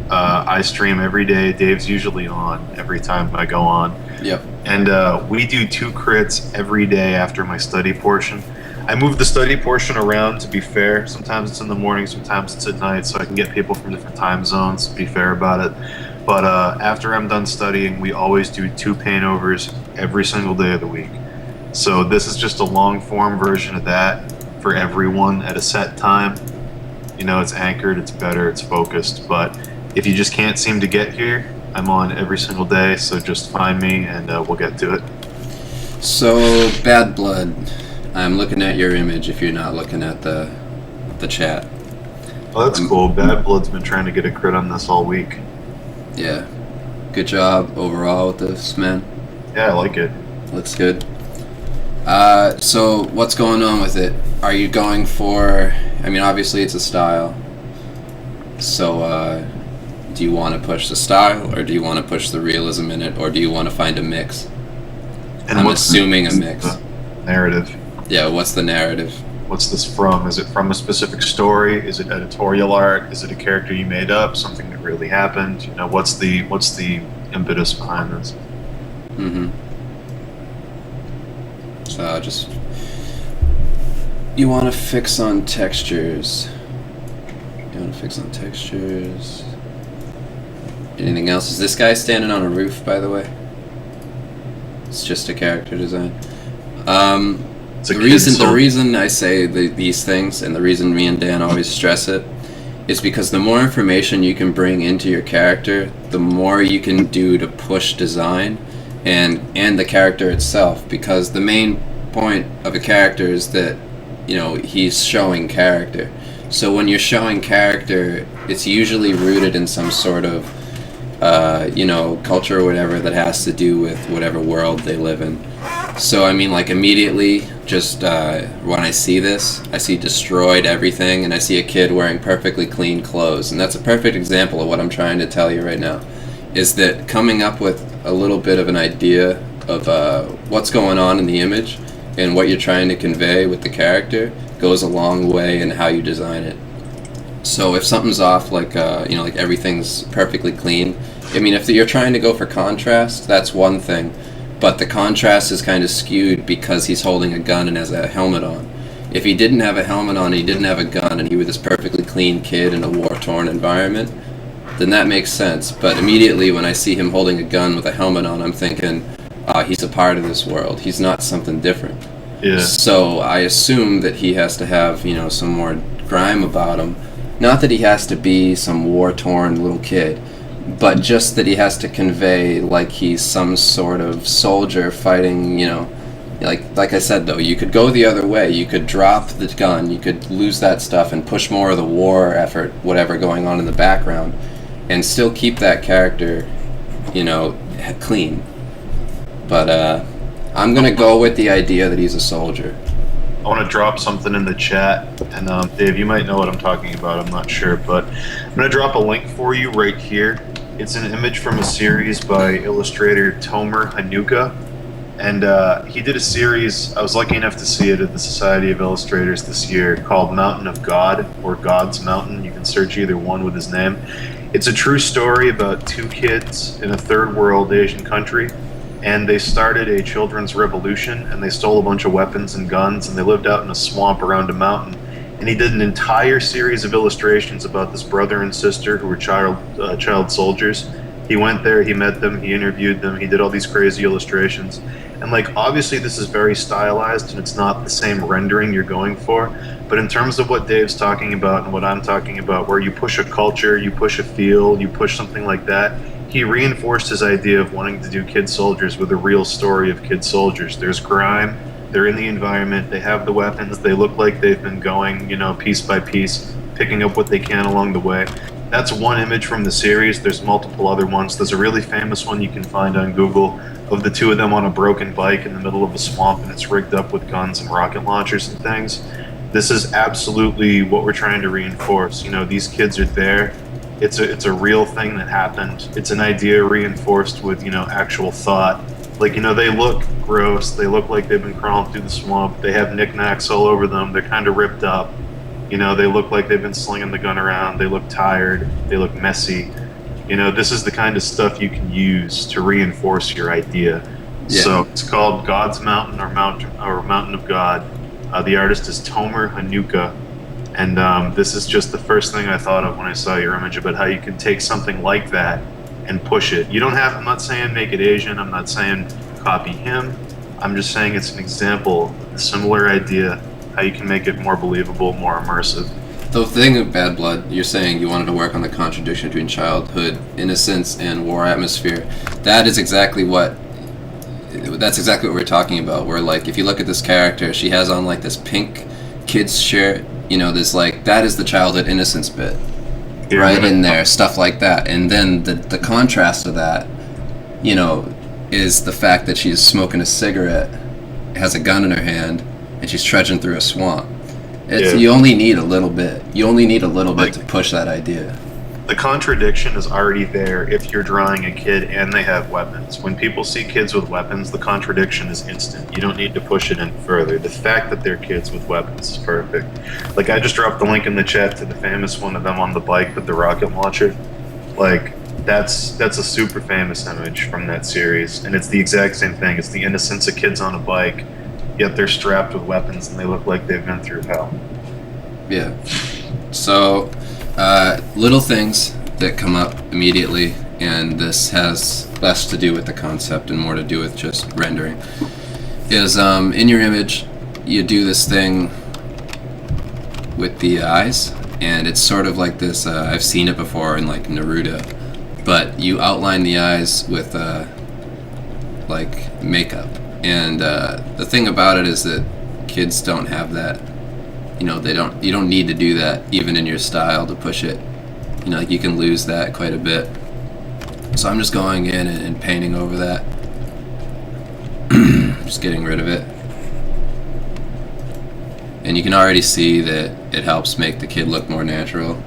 I stream every day. Dave's usually on every time I go on. Yep. And we do 2 crits every day after my study portion. I move the study portion around, to be fair. Sometimes it's in the morning, sometimes it's at night, so I can get people from different time zones, to be fair about it. But after I'm done studying, we always do 2 paint overs every single day of the week. So this is just a long form version of that for everyone at a set time. It's anchored, it's better, it's focused. But if you just can't seem to get here, I'm on every single day, so just find me and we'll get to it. So, Bad Blood. I'm looking at your image if you're not looking at the chat. Oh, that's cool. Bad Blood's been trying to get a crit on this all week. Yeah. Good job overall with this, man. Yeah, I like it. Looks good. So what's going on with it? Are you going for... I mean, obviously it's a style. So, do you want to push the style, or do you want to push the realism in it, or do you want to find a mix? And I'm what's assuming a mix. the narrative? Yeah, what's the narrative? What's this from? Is it from a specific story? Is it editorial art? Is it a character you made up? Something that really happened? What's the impetus behind this? Mm-hmm. So just... You want to fix on textures. Anything else? Is this guy standing on a roof, by the way? It's just a character design. The reason I say these things, and the reason me and Dan always stress it, is because the more information you can bring into your character, the more you can do to push design and the character itself. Because the main point of a character is that, he's showing character. So when you're showing character, it's usually rooted in some sort of, culture or whatever that has to do with whatever world they live in. So, I mean, immediately, just when I see this, I see destroyed everything, and I see a kid wearing perfectly clean clothes. And that's a perfect example of what I'm trying to tell you right now, is that coming up with a little bit of an idea of what's going on in the image and what you're trying to convey with the character goes a long way in how you design it. So if something's off, like everything's perfectly clean, I mean, if you're trying to go for contrast, that's one thing. But the contrast is kind of skewed because he's holding a gun and has a helmet on. If he didn't have a helmet on, he didn't have a gun, and he was this perfectly clean kid in a war-torn environment, then that makes sense. But immediately when I see him holding a gun with a helmet on, I'm thinking, he's a part of this world. He's not something different. Yeah. So I assume that he has to have, some more grime about him. Not that he has to be some war-torn little kid, but just that he has to convey like he's some sort of soldier fighting, like I said, though, you could go the other way. You could drop the gun, you could lose that stuff and push more of the war effort, whatever going on in the background, and still keep that character, clean. But I'm going to go with the idea that he's a soldier. I want to drop something in the chat, and Dave, you might know what I'm talking about, I'm not sure, but I'm going to drop a link for you right here. It's an image from a series by illustrator Tomer Hanuka, and he did a series, I was lucky enough to see it at the Society of Illustrators this year, called Mountain of God, or God's Mountain. You can search either one with his name. It's a true story about 2 kids in a third world Asian country, and they started a children's revolution, and they stole a bunch of weapons and guns, and they lived out in a swamp around a mountain, and he did an entire series of illustrations about this brother and sister who were child soldiers. He went there, he met them, he interviewed them, he did all these crazy illustrations. And like, obviously this is very stylized and it's not the same rendering you're going for, but in terms of what Dave's talking about and what I'm talking about, where you push a culture, you push a feel, you push something like that, he reinforced his idea of wanting to do kid soldiers with a real story of kid soldiers. There's grime, they're in the environment, they have the weapons, they look like they've been going, you know, piece by piece, picking up what they can along the way. That's one image from the series. There's multiple other ones. There's a really famous one you can find on Google of the two of them on a broken bike in the middle of a swamp, and it's rigged up with guns and rocket launchers and things. This is absolutely what we're trying to reinforce. You know, these kids are there. It's a real thing that happened. It's an idea reinforced with, you know, actual thought. Like, you know, they look gross. They look like they've been crawling through the swamp. They have knickknacks all over them. They're kind of ripped up. You know, they look like they've been slinging the gun around. They look tired. They look messy. You know, this is the kind of stuff you can use to reinforce your idea. Yeah. So it's called God's Mountain or Mountain of God. The artist is Tomer Hanukkah. And this is just the first thing I thought of when I saw your image about how you can take something like that and push it. You don't have, I'm not saying make it Asian. I'm not saying copy him. I'm just saying it's an example of a similar idea, how you can make it more believable, more immersive. The thing of Bad Blood, you're saying you wanted to work on the contradiction between childhood, innocence, and war atmosphere. That's exactly what we're talking about. Where, like, if you look at this character, she has on, like, this pink kid's shirt. You know, there's, like, that is the childhood innocence bit. Yeah, right in there, stuff like that. And then the contrast to that, you know, is the fact that she's smoking a cigarette, has a gun in her hand, and she's trudging through a swamp. You only need a little bit. You only need a little bit to push that idea. The contradiction is already there if you're drawing a kid and they have weapons. When people see kids with weapons, the contradiction is instant. You don't need to push it in further. The fact that they're kids with weapons is perfect. Like, I just dropped the link in the chat to the famous one of them on the bike with the rocket launcher. Like, that's a super famous image from that series, and it's the exact same thing. It's the innocence of kids on a bike, yet they're strapped with weapons and they look like they've been through hell. Yeah. So, little things that come up immediately, and this has less to do with the concept and more to do with just rendering, is in your image you do this thing with the eyes, and it's sort of like this, I've seen it before in like Naruto, but you outline the eyes with like makeup. And the thing about it is that kids don't have that. You know, you don't need to do that even in your style to push it. You know, like, you can lose that quite a bit. So I'm just going in and painting over that. Just getting rid of it. And you can already see that it helps make the kid look more natural.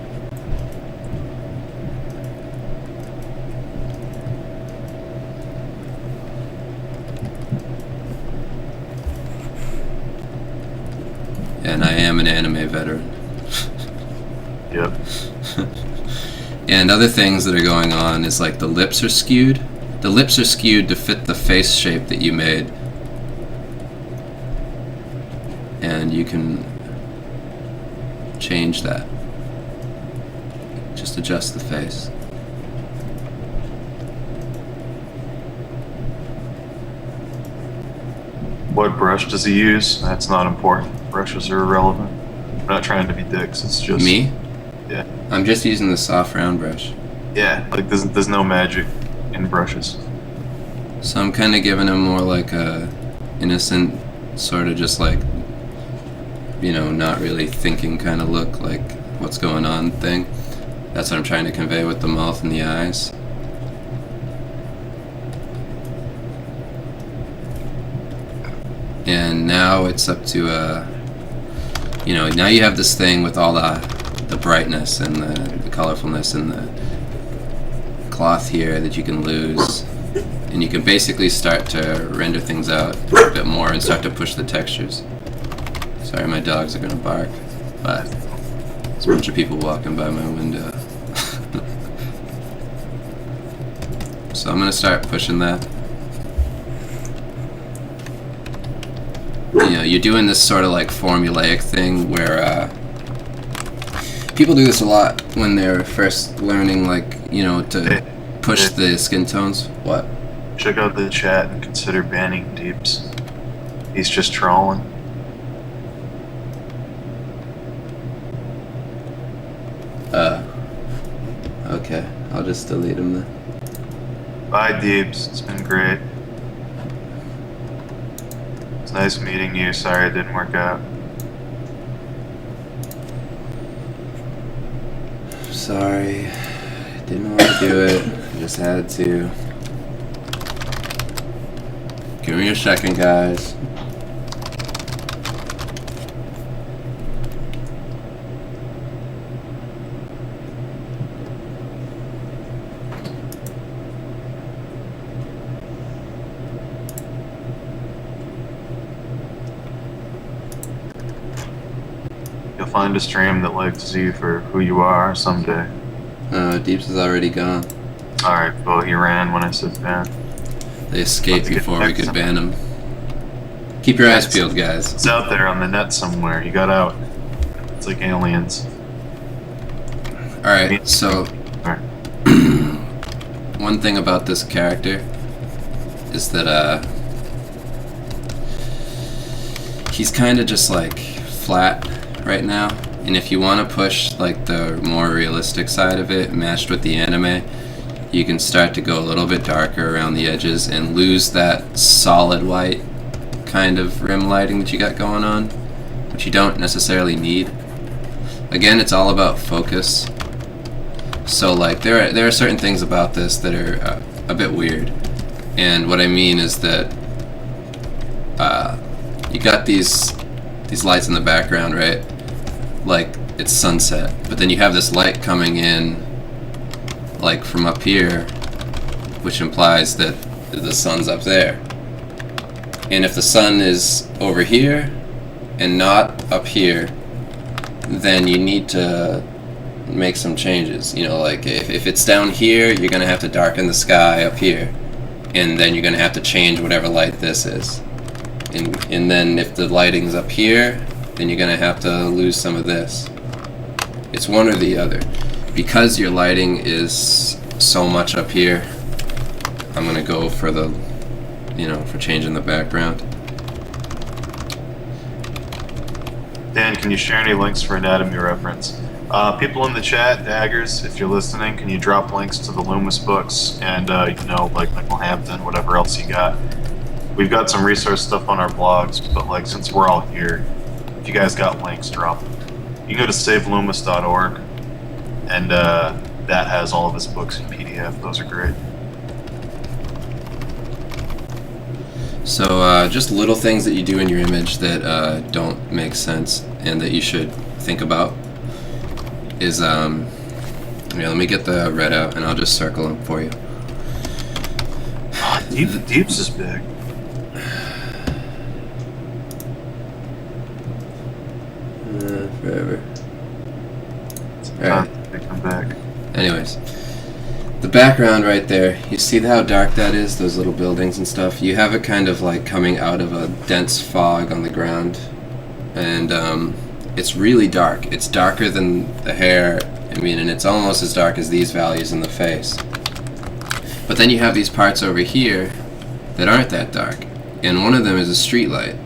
And I am an anime veteran. Yep. And other things that are going on is, like, the lips are skewed. The lips are skewed to fit the face shape that you made. And you can change that. Just adjust the face. What brush does he use? That's not important. Brushes are irrelevant. I'm not trying to be dicks, it's just... Me? Yeah. I'm just using the soft round brush. Yeah, like there's no magic in brushes. So I'm kind of giving him more like a innocent, sort of just like, you know, not really thinking kind of look, like what's going on thing. That's what I'm trying to convey with the mouth and the eyes. And now it's up to, you know, now you have this thing with all the brightness and the colorfulness and the cloth here that you can lose. And you can basically start to render things out a bit more and start to push the textures. Sorry, my dogs are gonna bark, but there's a bunch of people walking by my window. So I'm gonna start pushing that. You know, you're doing this sort of like formulaic thing where People do this a lot when they're first learning, like, you know, to push the skin tones. What? Check out the chat and consider banning Deeps. He's just trolling. Okay. I'll just delete him then. Bye, Deeps. It's been great. It's nice meeting you. Sorry it didn't work out. Sorry. Didn't want to do it. I just had to. Give me a second, guys. You'll find a stream that likes you for who you are someday. Deeps is already gone. Alright, well, he ran when I said ban. They escaped before we could ban him. Keep your eyes peeled, guys. It's out there on the net somewhere. He got out. It's like aliens. Alright, so... Alright. One thing about this character is that, he's kind of just, like, flat right now. And if you want to push, like, the more realistic side of it, matched with the anime, you can start to go a little bit darker around the edges and lose that solid white kind of rim lighting that you got going on, which you don't necessarily need. Again, it's all about focus. So, like, there are certain things about this that are a bit weird. And what I mean is that you got these lights in the background, right? Like, it's sunset, but then you have this light coming in, like, from up here, which implies that the sun's up there. And if the sun is over here and not up here, then you need to make some changes. You know, like, if it's down here, you're gonna have to darken the sky up here, and then you're gonna have to change whatever light this is. And then if the lighting's up here, then you're gonna have to lose some of this. It's one or the other. Because your lighting is so much up here, I'm gonna go for the, you know, for changing the background. Dan, can you share any links for anatomy reference? People in the chat, Daggers, if you're listening, can you drop links to the Loomis books and, you know, like Michael Hampton, whatever else you got? We've got some resource stuff on our blogs, but, like, since we're all here, if you guys got links, drop them. You can go to saveloomis.org, and that has all of his books in PDF. Those are great. So just little things that you do in your image that don't make sense and that you should think about is, yeah, let me get the red out and I'll just circle them for you. Deeps is big. Forever. Alright. They come back. Anyways, the background right there, you see how dark that is, those little buildings and stuff? You have it kind of like coming out of a dense fog on the ground, and it's really dark. It's darker than the hair, I mean, and it's almost as dark as these values in the face. But then you have these parts over here that aren't that dark, and one of them is a street light.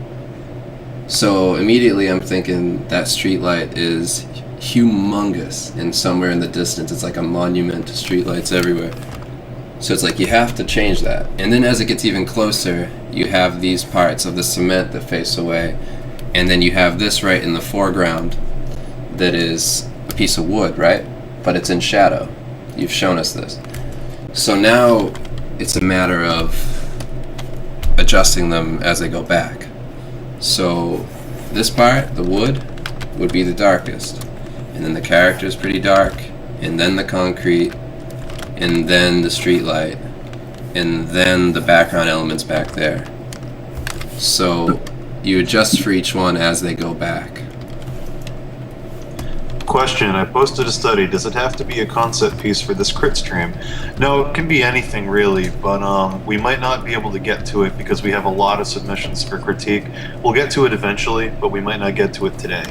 So immediately I'm thinking that street light is humongous, and somewhere in the distance it's like a monument to streetlights everywhere. So it's like you have to change that. And then as it gets even closer, you have these parts of the cement that face away, and then you have this right in the foreground that is a piece of wood, right? But it's in shadow. You've shown us this. So now it's a matter of adjusting them as they go back. So this part, the wood, would be the darkest, and then the character is pretty dark, and then the concrete, and then the street light, and then the background elements back there. So you adjust for each one as they go back. Question, I posted a study. Does it have to be a concept piece for this crit stream? No, it can be anything really, but we might not be able to get to it because we have a lot of submissions for critique. We'll get to it eventually, but we might not get to it today.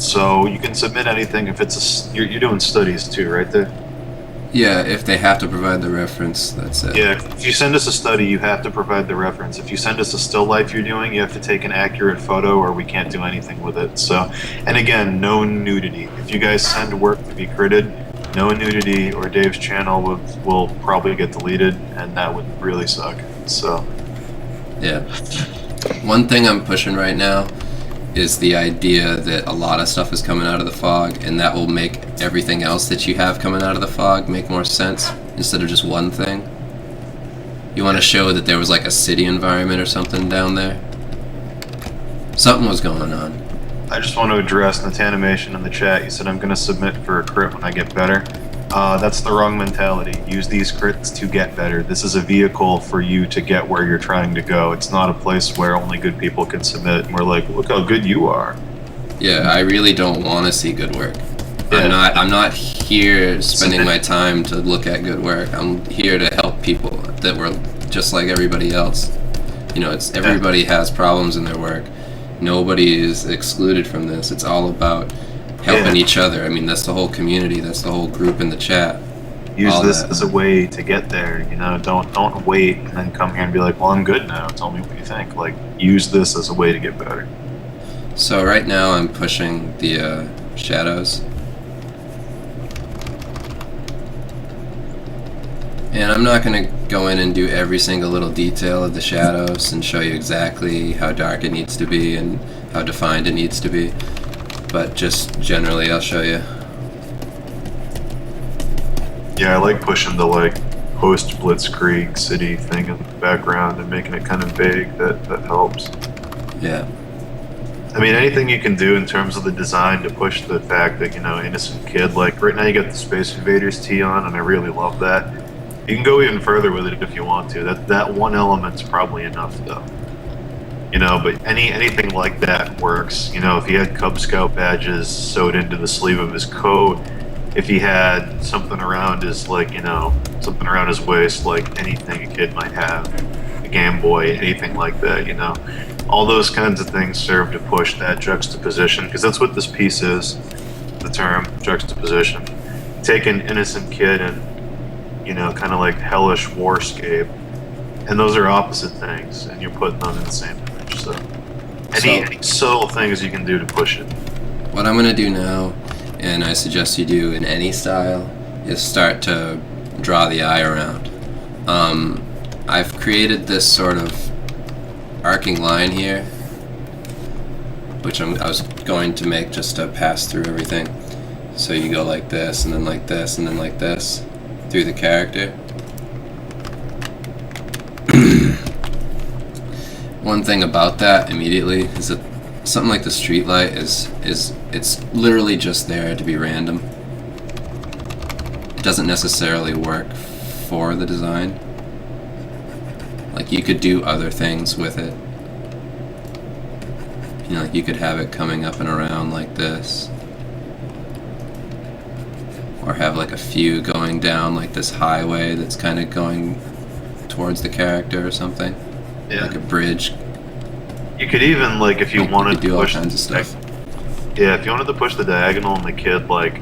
So you can submit anything if it's you're doing studies too, right there. Yeah, if they have to provide the reference, that's it. Yeah, if you send us a study, you have to provide the reference. If you send us a still life you're doing, you have to take an accurate photo or we can't do anything with it. So, and again, no nudity. If you guys send work to be critted, no nudity or Dave's channel will probably get deleted, and that would really suck. So, yeah. One thing I'm pushing right now is the idea that a lot of stuff is coming out of the fog, and that will make everything else that you have coming out of the fog make more sense instead of just one thing. You want to show that there was like a city environment or something down there. Something was going on. I just want to address Natanimation in the chat. You said I'm going to submit for a crit when I get better. That's the wrong mentality. Use these crits to get better. This is a vehicle for you to get where you're trying to go. It's not a place where only good people can submit and we're like, look how good you are. Yeah, I really don't want to see good work. Yeah. I'm not here spending my time to look at good work. I'm here to help people that were just like everybody else. You know, it's everybody has problems in their work. Nobody is excluded from this. It's all about helping each other. I mean, that's the whole community. That's the whole group in the chat. Use this as a way to get there. You know, don't wait and then come here and be like, well, I'm good now. Tell me what you think. Like, use this as a way to get better. So right now I'm pushing the shadows. And I'm not going to go in and do every single little detail of the shadows and show you exactly how dark it needs to be and how defined it needs to be. But just generally I'll show you. Yeah, I like pushing the like post-Blitzkrieg city thing in the background and making it kind of vague. That helps. Yeah. I mean, anything you can do in terms of the design to push the fact that, you know, innocent kid, like right now you got the Space Invaders tee on and I really love that. You can go even further with it if you want to. That one element's probably enough though. You know, but anything like that works. You know, if he had Cub Scout badges sewed into the sleeve of his coat, if he had something around his, like, you know, something around his waist, like anything a kid might have, a Game Boy, anything like that, you know. All those kinds of things serve to push that juxtaposition, because that's what this piece is, the term juxtaposition. Take an innocent kid and, you know, kind of like hellish warscape, and those are opposite things, and you're putting them in the same image. So, any subtle things you can do to push it. What I'm going to do now, and I suggest you do in any style, is start to draw the eye around. I've created this sort of arcing line here, which I was going to make just to pass through everything. So you go like this, and then like this, and then like this, through the character. One thing about that immediately is that something like the street light is it's literally just there to be random. It doesn't necessarily work for the design. Like, you could do other things with it. You know, like you could have it coming up and around like this. Or have like a few going down like this highway that's kind of going towards the character or something. Yeah. Like a bridge. You could even, like, if you wanted to do to push all kinds of stuff. Yeah, if you wanted to push the diagonal in the kid, like,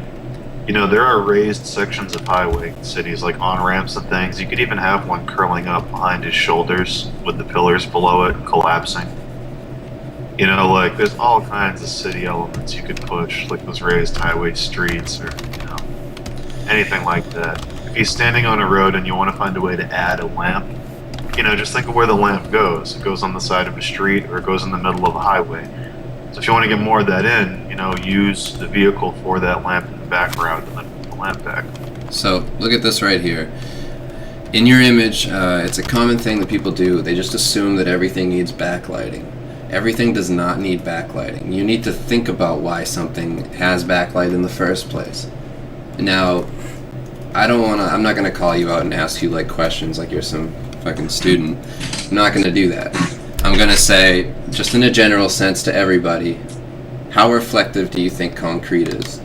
you know, there are raised sections of highway cities, like on-ramps and things. You could even have one curling up behind his shoulders with the pillars below it collapsing. You know, like, there's all kinds of city elements you could push, like those raised highway streets or, you know, anything like that. If he's standing on a road and you want to find a way to add a lamp, you know, just think of where the lamp goes. It goes on the side of a street or it goes in the middle of a highway. So if you want to get more of that in, you know, use the vehicle for that lamp in the background and then put the lamp back. So look at this right here. In your image, it's a common thing that people do. They just assume that everything needs backlighting. Everything does not need backlighting. You need to think about why something has backlight in the first place. Now, I'm not going to call you out and ask you like questions like you're some fucking student. I'm not going to do that. I'm going to say, just in a general sense to everybody, how reflective do you think concrete is?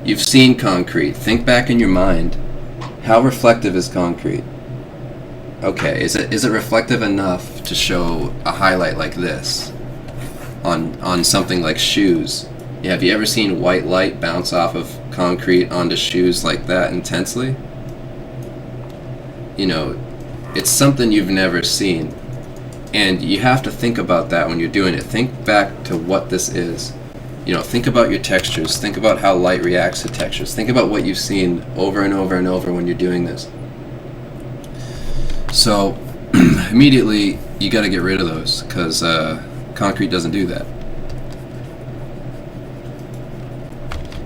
You've seen concrete. Think back in your mind. How reflective is concrete? Okay, is it reflective enough to show a highlight like this on something like shoes. Yeah, have you ever seen white light bounce off of concrete onto shoes like that intensely? You know, it's something you've never seen. And you have to think about that when you're doing it. Think back to what this is. You know, think about your textures. Think about how light reacts to textures. Think about what you've seen over and over and over when you're doing this. So, immediately, you got to get rid of those, because concrete doesn't do that.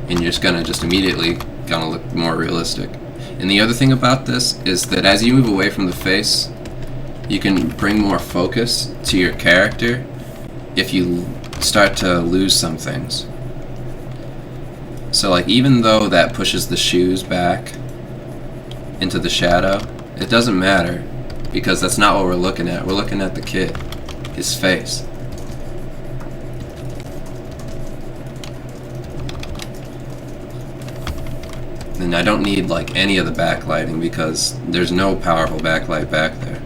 And you're just gonna immediately gonna look more realistic. And the other thing about this is that as you move away from the face, you can bring more focus to your character if you start to lose some things. So like, even though that pushes the shoes back into the shadow, it doesn't matter, because that's not what we're looking at. We're looking at the kid, his face. And I don't need like any of the backlighting, because there's no powerful backlight back there.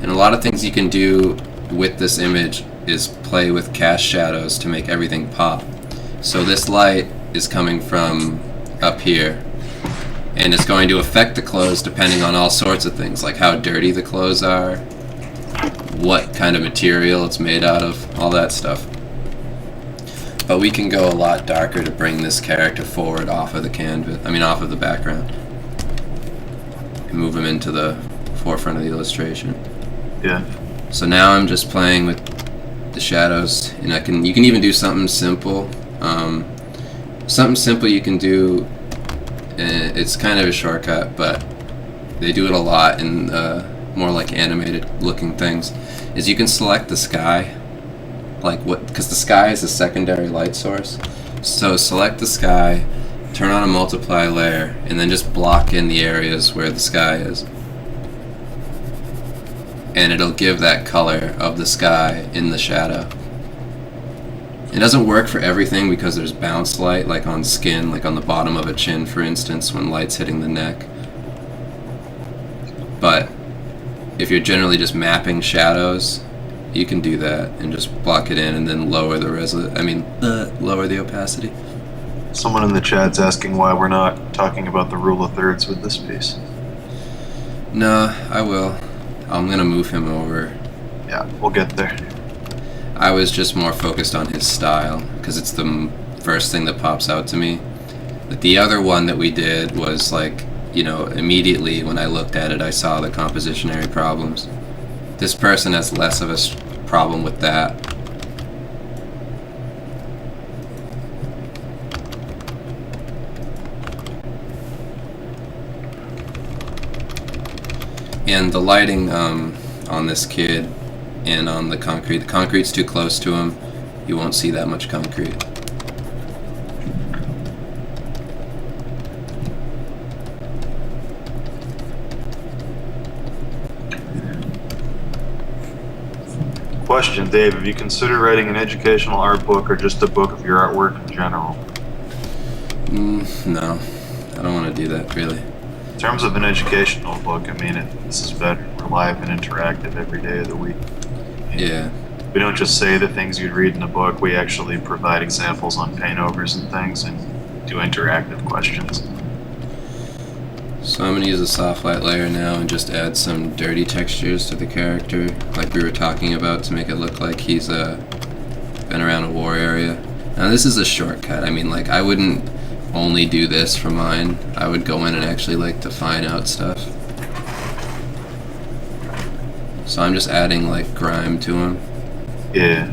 And a lot of things you can do with this image is play with cast shadows to make everything pop. So this light is coming from up here, and it's going to affect the clothes depending on all sorts of things, like how dirty the clothes are, what kind of material it's made out of, all that stuff. But we can go a lot darker to bring this character forward off of the canvas, off of the background, and move him into the forefront of the illustration. Yeah. So now I'm just playing with the shadows, and you can even do something simple. Something simple you can do, it's kind of a shortcut, but they do it a lot in more like animated looking things, is you can select the sky, because the sky is a secondary light source. So select the sky, turn on a multiply layer, and then just block in the areas where the sky is. And it'll give that color of the sky in the shadow. It doesn't work for everything, because there's bounce light, like on skin, like on the bottom of a chin, for instance, when light's hitting the neck. But if you're generally just mapping shadows, you can do that and just block it in and then lower the lower the opacity. Someone in the chat's asking why we're not talking about the rule of thirds with this piece. Nah, I will. I'm gonna move him over. Yeah, we'll get there. I was just more focused on his style, because it's the first thing that pops out to me. But the other one that we did was like, immediately when I looked at it, I saw the compositionary problems. This person has less of a problem with that. And the lighting on this kid and on the concrete's too close to him. You won't see that much concrete. Question, Dave, have you considered writing an educational art book or just a book of your artwork in general? No, I don't want to do that, really. In terms of an educational book, this is better. We're live and interactive every day of the week. Yeah. We don't just say the things you'd read in a book, we actually provide examples on paint-overs and things and do interactive questions. So I'm going to use a soft light layer now and just add some dirty textures to the character, like we were talking about, to make it look like he's been around a war area. Now this is a shortcut. I wouldn't only do this for mine. I would go in and actually define out stuff. So I'm just adding grime to him. Yeah.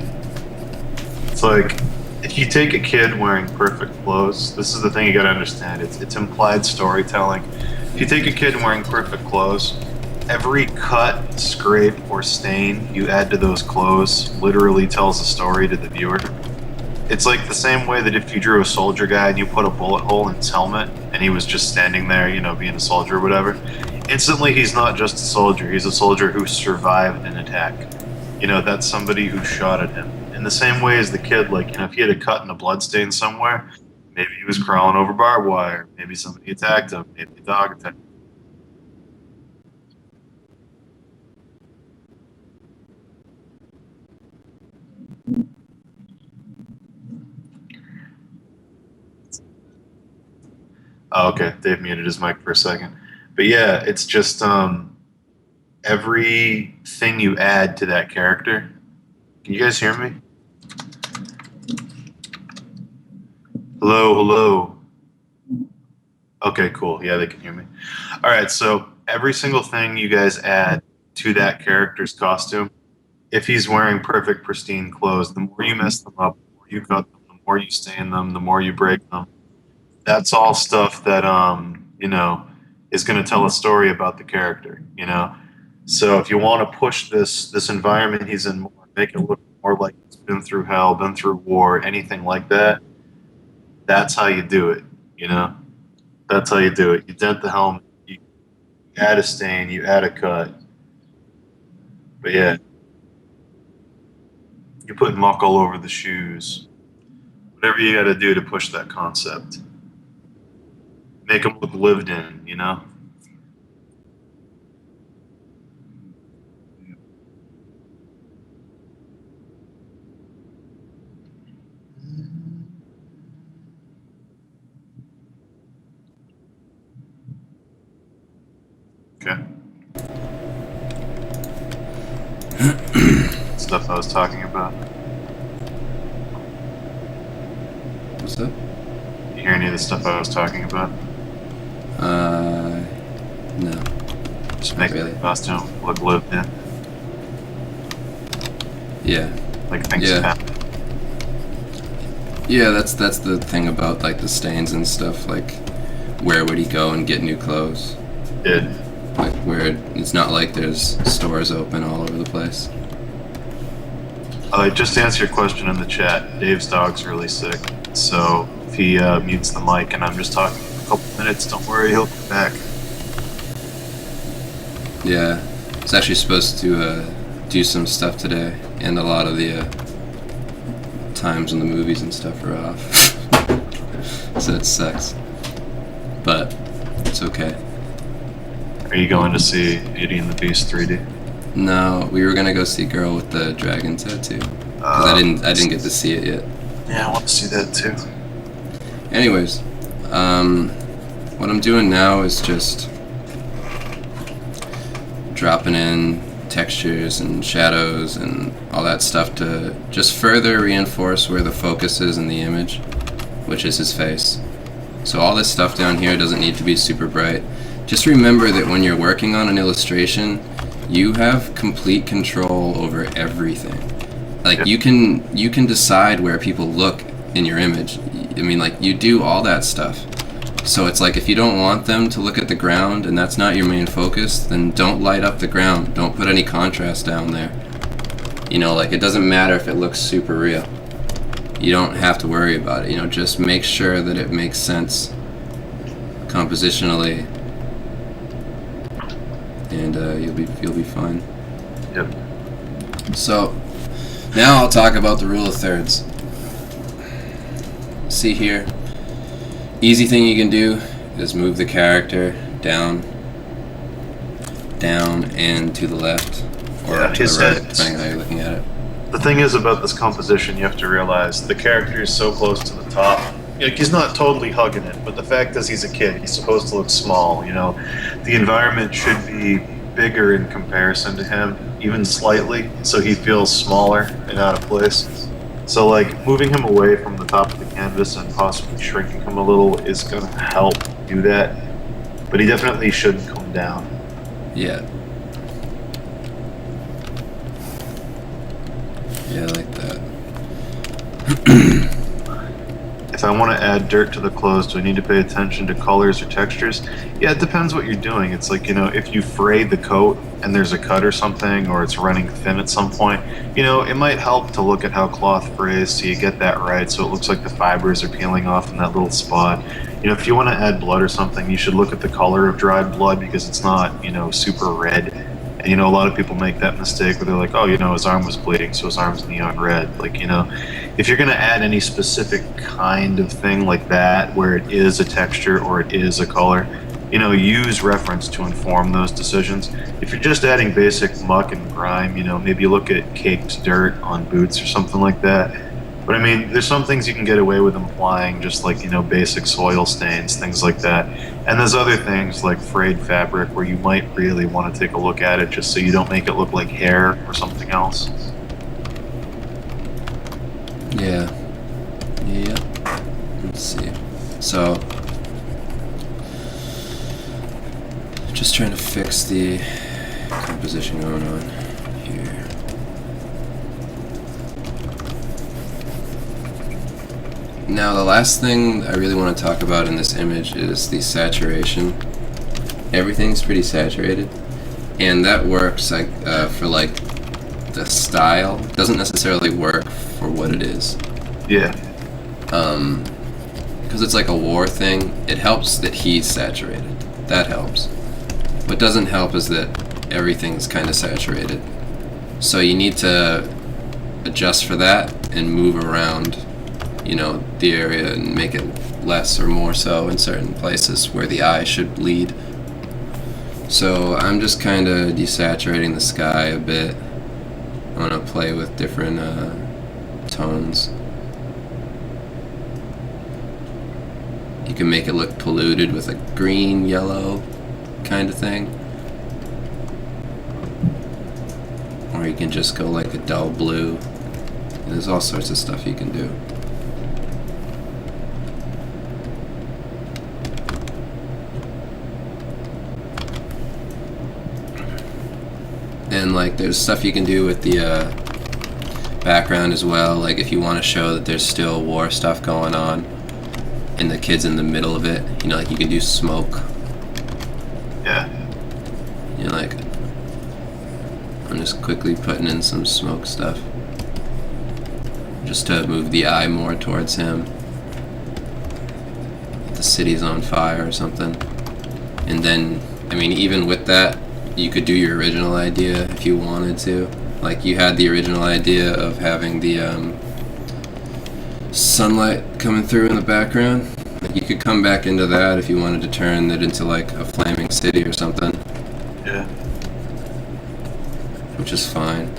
It's like, if you take a kid wearing perfect clothes, this is the thing you gotta understand, it's implied storytelling. If you take a kid wearing perfect clothes, every cut, scrape, or stain you add to those clothes literally tells a story to the viewer. It's like the same way that if you drew a soldier guy and you put a bullet hole in his helmet and he was just standing there, being a soldier or whatever, instantly he's not just a soldier, he's a soldier who survived an attack. That's somebody who shot at him. In the same way as the kid, if he had a cut and a blood stain somewhere, maybe he was crawling over barbed wire, maybe somebody attacked him, maybe a dog attacked him. Oh, okay. Dave muted his mic for a second. But yeah, it's just everything you add to that character. Can you guys hear me? Hello, hello. Okay, cool. Yeah, they can hear me. All right, so every single thing you guys add to that character's costume, if he's wearing perfect, pristine clothes, the more you mess them up, the more you cut them, the more you stain them, the more you break them. That's all stuff that is going to tell a story about the character. So if you want to push this environment he's in more, make it look more like he's been through hell, been through war, anything like that. That's how you do it. That's how you do it. You dent the helmet, you add a stain, you add a cut. But yeah, you put muck all over the shoes. Whatever you got to do to push that concept. Make them look lived in. Okay. Stuff I was talking about. What's up? You hear any of the stuff I was talking about? No. Just make the costume look lived in. Yeah. Like things happen. Yeah, that's the thing about like the stains and stuff. Like, where would he go and get new clothes? Yeah. Like, where it's not like there's stores open all over the place. Just to answer your question in the chat, Dave's dog's really sick. So if he mutes the mic and I'm just talking for a couple minutes, don't worry, he'll come back. Yeah, it's actually supposed to do some stuff today, and a lot of the times when the movies and stuff are off. So it sucks. But it's okay. Are you going to see Beauty and the Beast 3D? No, we were gonna go see Girl with the Dragon Tattoo. Because I didn't get to see it yet. Yeah, I want to see that too. Anyways, what I'm doing now is just dropping in textures and shadows and all that stuff to just further reinforce where the focus is in the image, which is his face. So all this stuff down here doesn't need to be super bright. Just remember that when you're working on an illustration, you have complete control over everything. Like, you can decide where people look in your image. I mean, like, you do all that stuff. So it's like, if you don't want them to look at the ground and that's not your main focus, then don't light up the ground. Don't put any contrast down there. Like, it doesn't matter if it looks super real. You don't have to worry about it. Just make sure that it makes sense compositionally, and you'll be fine. Yep. So now I'll talk about the rule of thirds. See here, easy thing you can do is move the character down, and to the left, or to the right, depending on how you're looking at it. The thing is about this composition, you have to realize the character is so close to the top. Like, he's not totally hugging it, but the fact is he's a kid. He's supposed to look small. The environment should be bigger in comparison to him, even slightly, so he feels smaller and out of place. So, like, moving him away from the top of the canvas and possibly shrinking him a little is going to help do that. But he definitely shouldn't come down. Yeah. Yeah, like that. If I want to add dirt to the clothes, do I need to pay attention to colors or textures? Yeah, it depends what you're doing. It's like, if you fray the coat and there's a cut or something, or it's running thin at some point, it might help to look at how cloth frays so you get that right, so it looks like the fibers are peeling off in that little spot. If you want to add blood or something, you should look at the color of dried blood, because it's not, super red. And, a lot of people make that mistake where they're like, oh, his arm was bleeding, so his arm's neon red. Like, if you're going to add any specific kind of thing like that, where it is a texture or it is a color, use reference to inform those decisions. If you're just adding basic muck and grime, maybe look at caked dirt on boots or something like that. But I mean, there's some things you can get away with implying, just like, basic soil stains, things like that. And there's other things like frayed fabric where you might really want to take a look at it just so you don't make it look like hair or something else. Yeah. Let's see. So, just trying to fix the composition going on here. Now, the last thing I really want to talk about in this image is the saturation. Everything's pretty saturated, and that works for like the style. It doesn't necessarily work for what it is. Yeah. Because it's like a war thing. It helps that he's saturated. That helps. What doesn't help is that everything's kind of saturated. So you need to adjust for that and move around, the area and make it less or more so in certain places where the eye should lead. So I'm just kind of desaturating the sky a bit. I want to play with different tones. You can make it look polluted with a green, yellow kind of thing. Or you can just go like a dull blue. There's all sorts of stuff you can do. And like there's stuff you can do with the background as well. Like if you want to show that there's still war stuff going on and the kid's in the middle of it, like you can do smoke. Yeah. Like I'm just quickly putting in some smoke stuff just to move the eye more towards him. The city's on fire or something. And then, I mean, even with that, you could do your original idea if you wanted to. Like you had the original idea of having the sunlight coming through in the background. Like you could come back into that if you wanted to turn it into like a flaming city or something. Yeah. Which is fine.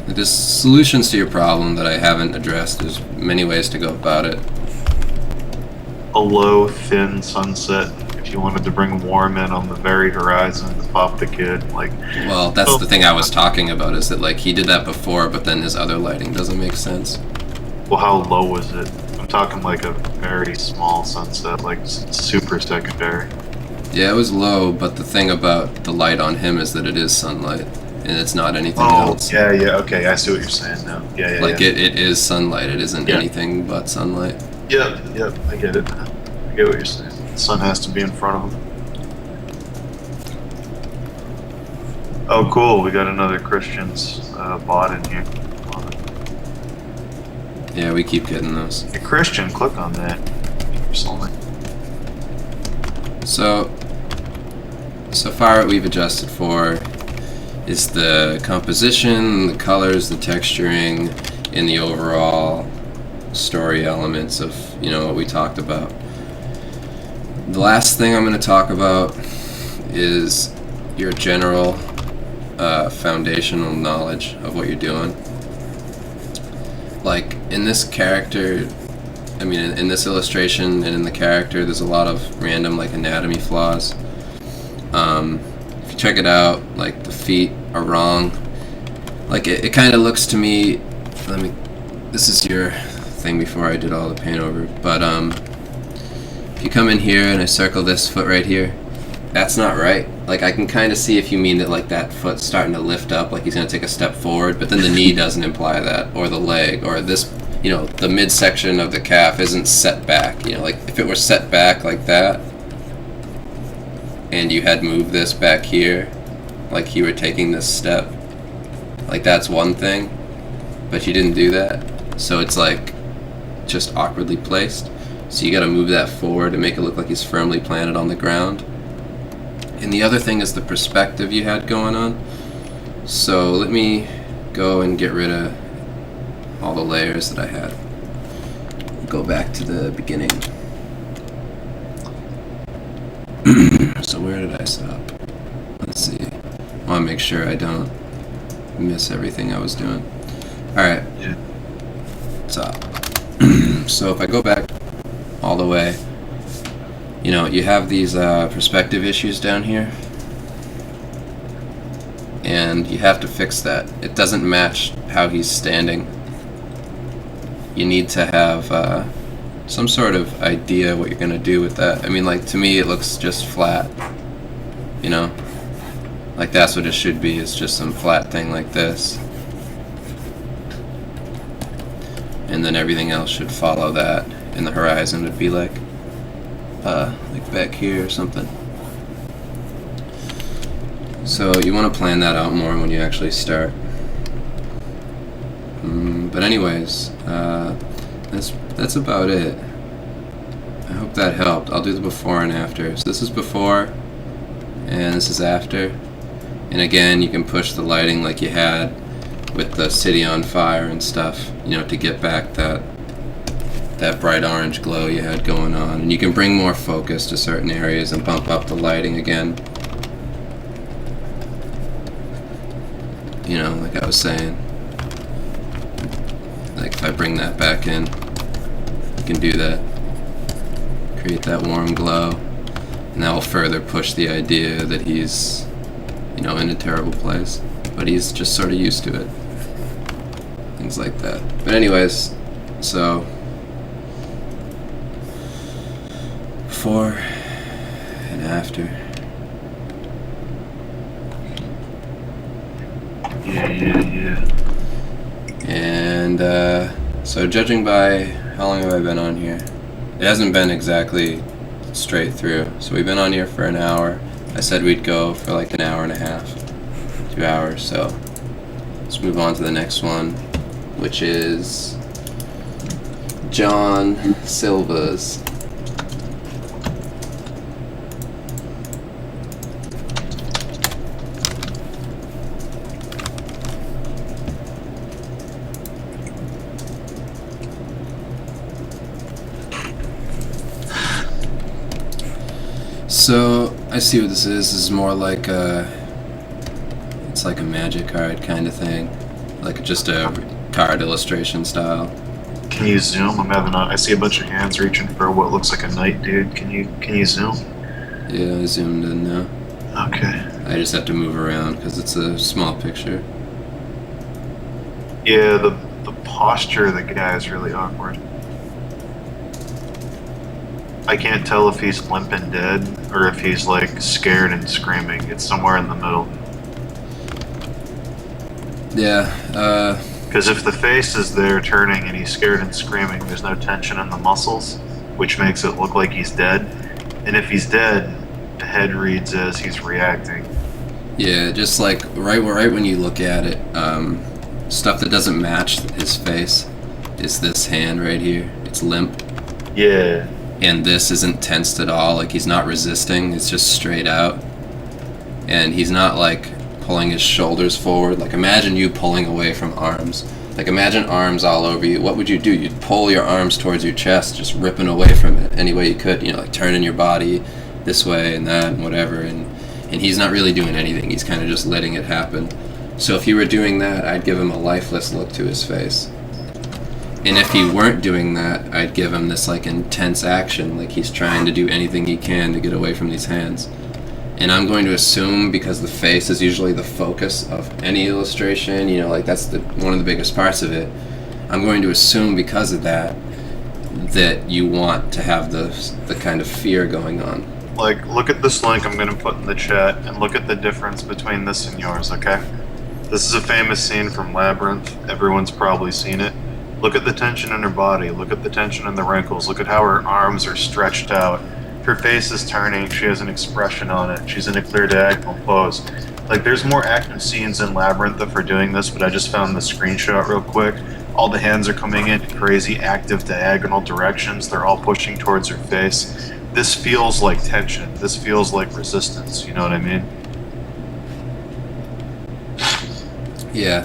There's solutions to your problem that I haven't addressed. There's many ways to go about it. A low, thin sunset. If you wanted to bring warm in on the very horizon to pop the kid, Well, that's the thing I was talking about, is that like he did that before, but then his other lighting doesn't make sense. Well, how low was it? I'm talking like a very small sunset, like super secondary. Yeah, it was low, but the thing about the light on him is that it is sunlight, and it's not anything else. Yeah, okay, I see what you're saying now. Yeah. Like it is sunlight, it isn't anything but sunlight. Yep, I get it. I get what you're saying. The sun has to be in front of him. Oh, cool, we got another Christian's bot in here. Yeah, we keep getting those. Hey, Christian, click on that. So far what we've adjusted for is the composition, the colors, the texturing, and the overall story elements of, what we talked about. The last thing I'm going to talk about is your general foundational knowledge of what you're doing. Like in this character, in this illustration and in the character, there's a lot of random like anatomy flaws. If you check it out, like the feet are wrong. Like it kind of looks to me. This is your thing before I did all the paint over. But if you come in here and I circle this foot right here, that's not right. Like I can kind of see if you mean that like that foot's starting to lift up, like he's gonna take a step forward, but then the knee doesn't imply that, or the leg, or this, the midsection of the calf isn't set back. Like if it were set back like that, and you had moved this back here, like you were taking this step, like that's one thing, but you didn't do that, so it's like just awkwardly placed. So you gotta move that forward and make it look like he's firmly planted on the ground. And the other thing is the perspective you had going on. So let me go and get rid of all the layers that I had. Go back to the beginning. So where did I stop? Let's see. I want to make sure I don't miss everything I was doing. Alright. Yeah. So, so if I go back all the way, you know, you have these perspective issues down here. And you have to fix that. It doesn't match how he's standing. You need to have some sort of idea what you're going to do with that. I mean, like, to me it looks just flat. You know? Like, that's what it should be. It's just some flat thing like this. And then everything else should follow that. And the horizon would be like back here or something. So you want to plan that out more when you actually start. But anyways, that's about it. I hope that helped. I'll do the before and after. So this is before, and this is after. And again, you can push the lighting like you had with the city on fire and stuff, you know, to get back that bright orange glow you had going on. And you can bring more focus to certain areas and bump up the lighting again. You know, like I was saying. Like if I bring that back in, you can do that. Create that warm glow. And that will further push the idea that he's, you know, in a terrible place. But he's just sort of used to it. Things like that. But anyways, so before and after. Yeah. And so judging by how long have I been on here? It hasn't been exactly straight through. So we've been on here for an hour. I said we'd go for like an hour and a half, 2 hours. So let's move on to the next one, which is John Silva's. So I see what this is. This is more like it's like a magic card kind of thing, like just a card illustration style. Can you zoom? I see a bunch of hands reaching for what looks like a knight, dude. Can you zoom? Yeah, I zoomed in now. Okay. I just have to move around because it's a small picture. Yeah, the posture of the guy is really awkward. I can't tell if he's limp and dead or if he's like scared and screaming. It's somewhere in the middle. Yeah, Because if the face is there turning and he's scared and screaming, there's no tension in the muscles, which makes it look like he's dead. And if he's dead, the head reads as he's reacting. yeah, just like right when you look at it, stuff that doesn't match his face is this hand right here. It's limp. Yeah. And this isn't tensed at all. Like he's not resisting. It's just straight out. And he's not like pulling his shoulders forward. Like imagine you pulling away from arms. Like imagine arms all over you. What would you do? You'd pull your arms towards your chest, just ripping away from it any way you could. You know, like turning your body this way and that and whatever. And he's not really doing anything. He's kind of just letting it happen. So if you were doing that, I'd give him a lifeless look to his face. And if he weren't doing that, I'd give him this like intense action, like he's trying to do anything he can to get away from these hands. And I'm going to assume, because the face is usually the focus of any illustration, you know, like that's one of the biggest parts of it, I'm going to assume because of that you want to have the kind of fear going on. Like, look at this link I'm going to put in the chat and look at the difference between this and yours, okay? This is a famous scene from Labyrinth. Everyone's probably seen it. Look at the tension in her body. Look at the tension in the wrinkles. Look at how her arms are stretched out. Her face is turning. She has an expression on it. She's in a clear diagonal pose. Like, there's more active scenes in Labyrinth for doing this, but I just found the screenshot real quick. All the hands are coming in crazy active diagonal directions. They're all pushing towards her face. This feels like tension. This feels like resistance. You know what I mean? Yeah,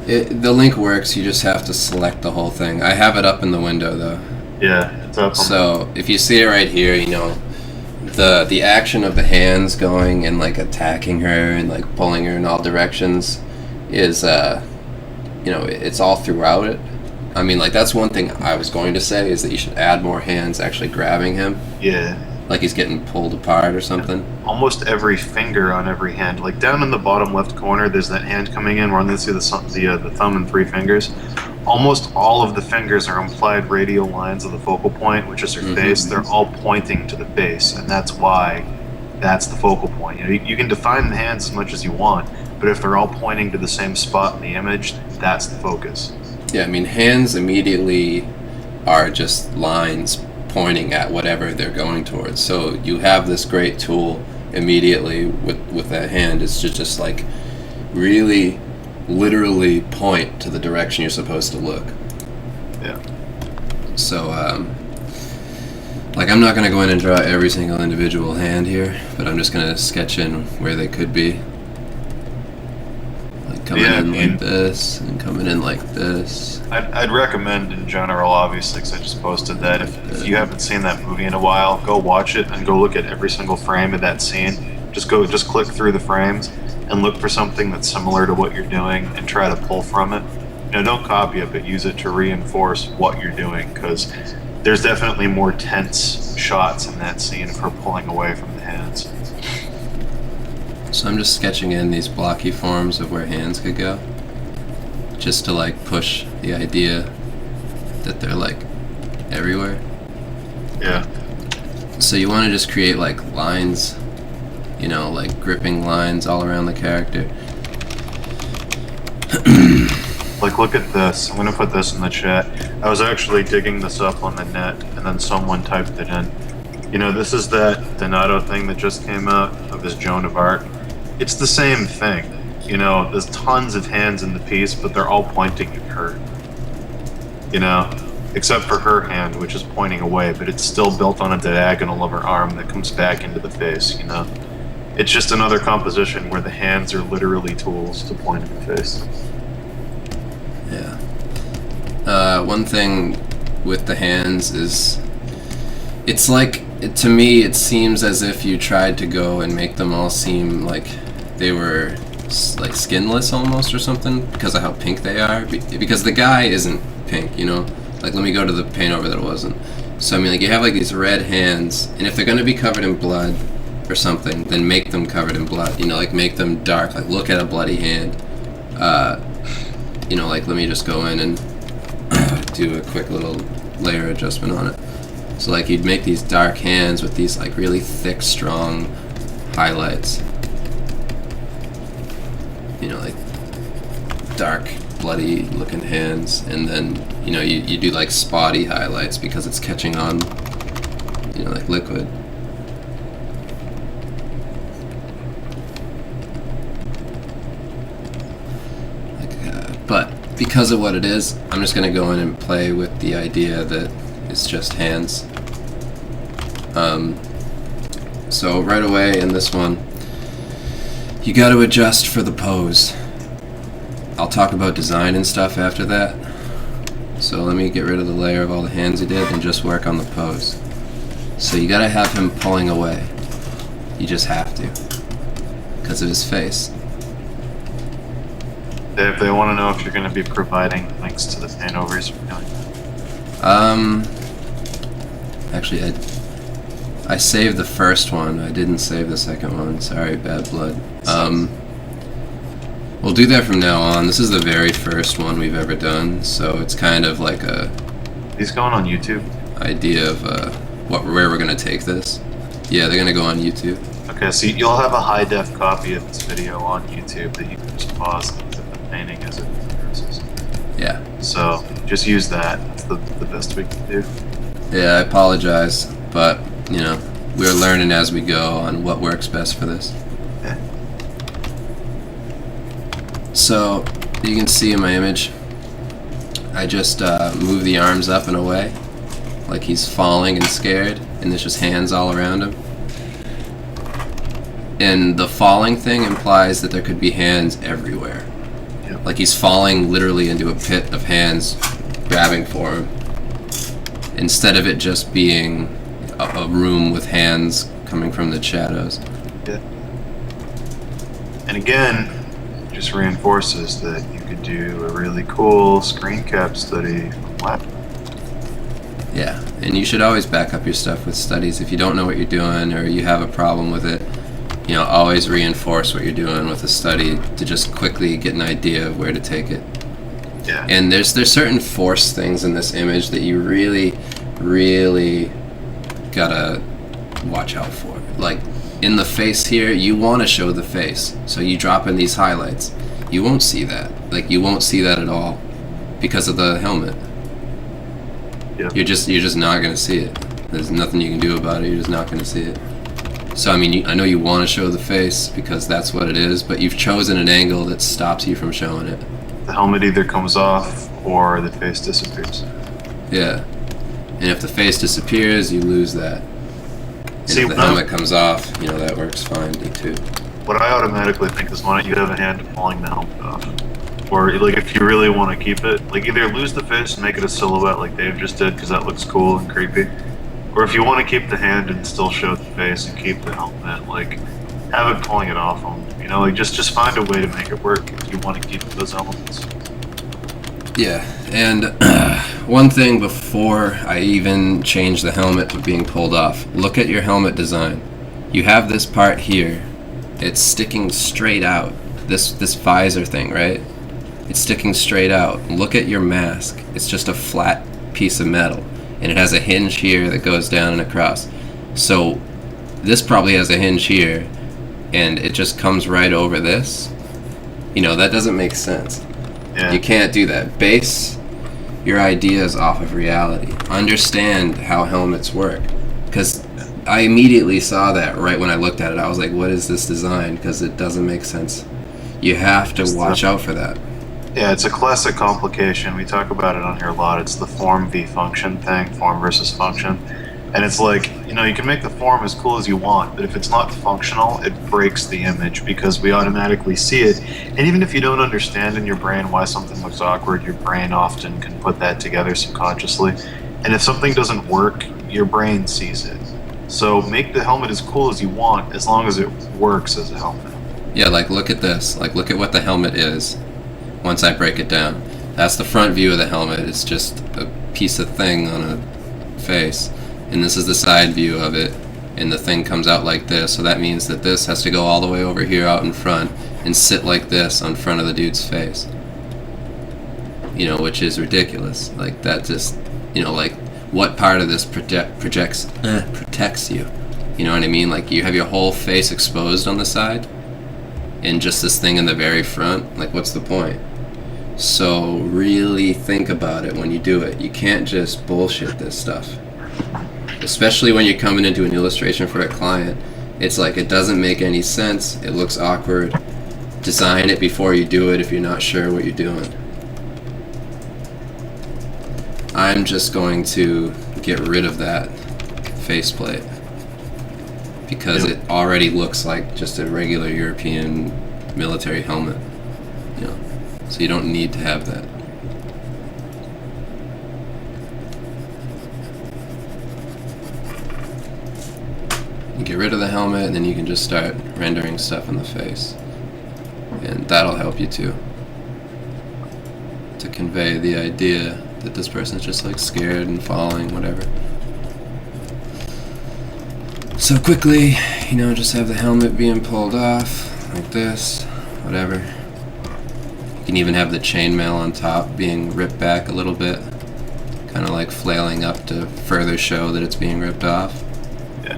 the link works, you just have to select the whole thing. I have it up in the window though. Yeah, it's up. So if you see it right here, you know, the action of the hands going and like attacking her and like pulling her in all directions is it's all throughout it. I mean, like, that's one thing I was going to say, is that you should add more hands actually grabbing him. Yeah. Like he's getting pulled apart or something. Almost every finger on every hand. Like down in the bottom left corner, there's that hand coming in. We're on this, the thumb and 3 fingers. Almost all of the fingers are implied radial lines of the focal point, which is her face. They're all pointing to the face, and that's why that's the focal point. You can define the hands as much as you want, but if they're all pointing to the same spot in the image, that's the focus. Yeah, I mean, hands immediately are just lines pointing at whatever they're going towards. So you have this great tool immediately with that hand is to just like really literally point to the direction you're supposed to look. Yeah. So like, I'm not going to go in and draw every single individual hand here, but I'm just going to sketch in where they could be. Coming in like this, and coming in like this. I'd recommend in general, obviously, because I just posted that, if you haven't seen that movie in a while, go watch it and go look at every single frame of that scene. Just click through the frames and look for something that's similar to what you're doing and try to pull from it. Don't copy it, but use it to reinforce what you're doing, because there's definitely more tense shots in that scene of her pulling away from the hands. So I'm just sketching in these blocky forms of where hands could go, just to like push the idea that they're like everywhere. Yeah. So you want to just create like lines, like gripping lines all around the character. Like, look at this. I'm gonna put this in the chat. I was actually digging this up on the net, and then someone typed it in. This is that Donato thing that just came out of his Joan of Arc. It's the same thing. There's tons of hands in the piece, but they're all pointing at her. Except for her hand, which is pointing away, but it's still built on a diagonal of her arm that comes back into the face, It's just another composition where the hands are literally tools to point at the face. Yeah. One thing with the hands is, it's like, to me, it seems as if you tried to go and make them all seem like they were like skinless almost or something, because of how pink they are. Because the guy isn't pink, Like, let me go to the paint over that it wasn't. So, I mean, like, you have like these red hands, and if they're going to be covered in blood or something, then make them covered in blood. Like, make them dark. Like, look at a bloody hand. Like, let me just go in and do a quick little layer adjustment on it. So, like, you'd make these dark hands with these, like, really thick, strong highlights. Like, dark, bloody looking hands. And then, you do, like, spotty highlights because it's catching on, like liquid. But because of what it is, I'm just going to go in and play with the idea that it's just hands. So right away in this one, you got to adjust for the pose. I'll talk about design and stuff after that. So let me get rid of the layer of all the hands he did and just work on the pose. So you got to have him pulling away. You just have to, because of his face. Dave, they want to know if you're going to be providing links to the paint-overs you're doing. Actually, I saved the first one. I didn't save the second one. Sorry, bad blood. We'll do that from now on. This is the very first one we've ever done, so it's kind of like a... These going on YouTube? ...idea of where we're going to take this. Yeah, they're going to go on YouTube. Okay, so you'll have a high-def copy of this video on YouTube that you can just pause and look at the painting as it progresses. Yeah. So, just use that. That's the best we can do. Yeah, I apologize, but, we're learning as we go on what works best for this. Yeah. So, you can see in my image, I just move the arms up and away, like he's falling and scared, and there's just hands all around him. And the falling thing implies that there could be hands everywhere. Yep. Like he's falling literally into a pit of hands grabbing for him, instead of it just being a room with hands coming from the shadows. Yeah. And again, it just reinforces that you could do a really cool screen cap study from lab. Yeah, and you should always back up your stuff with studies. If you don't know what you're doing or you have a problem with it, you know, always reinforce what you're doing with a study to just quickly get an idea of where to take it. Yeah. And there's certain force things in this image that you really, really gotta watch out for. Like in the face here, you want to show the face, so you drop in these highlights. You won't see that. Like you won't see that at all because of the helmet. Yep. You're just not gonna see it. There's nothing you can do about it. You're just not gonna see it. So I mean, I know you want to show the face because that's what it is, but you've chosen an angle that stops you from showing it. The helmet either comes off or the face disappears. Yeah. And if the face disappears, you lose that. And See, if the helmet comes off, you know, that works fine too. What I automatically think is, why don't you have a hand of pulling the helmet off? Or like, if you really want to keep it, like either lose the face and make it a silhouette like Dave just did, because that looks cool and creepy. Or if you want to keep the hand and still show the face and keep the helmet, like have it pulling it off them. You know, like just find a way to make it work if you want to keep those elements. Yeah, and one thing before I even change the helmet to being pulled off, look at your helmet design. You have this part here. It's sticking straight out. This visor thing, right? It's sticking straight out. Look at your mask. It's just a flat piece of metal. And it has a hinge here that goes down and across. So this probably has a hinge here, and it just comes right over this. You know, that doesn't make sense. Yeah. You can't do that. Base your ideas off of reality. Understand how helmets work. Because I immediately saw that right when I looked at it. I was like, what is this design? Because it doesn't make sense. You have to watch out for that. Yeah, it's a classic complication. We talk about it on here a lot. It's the form v function thing, form versus function. And it's like, you know, you can make the form as cool as you want, but if it's not functional, it breaks the image because we automatically see it. And even if you don't understand in your brain why something looks awkward, your brain often can put that together subconsciously. And if something doesn't work, your brain sees it. So make the helmet as cool as you want, as long as it works as a helmet. Yeah, like look at this. Like look at what the helmet is. Once I break it down, that's the front view of the helmet. It's just a piece of thing on a face, and this is the side view of it, and the thing comes out like this, so that means that this has to go all the way over here out in front and sit like this on front of the dude's face, you know, which is ridiculous. Like that just, you know, like what part of this protects you, you know what I mean? Like you have your whole face exposed on the side and just this thing in the very front. Like what's the point? So really think about it when you do it. You can't just bullshit this stuff. Especially when you're coming into an illustration for a client. It's like it doesn't make any sense. It looks awkward. Design it before you do it if you're not sure what you're doing. I'm just going to get rid of that faceplate because it already looks like just a regular European military helmet. You know, so you don't need to have that. You get rid of the helmet and then you can just start rendering stuff in the face. And that'll help you too. To convey the idea that this person's just like scared and falling, whatever. So quickly, you know, just have the helmet being pulled off, like this, whatever. You can even have the chainmail on top being ripped back a little bit, kind of like flailing up to further show that it's being ripped off. Yeah.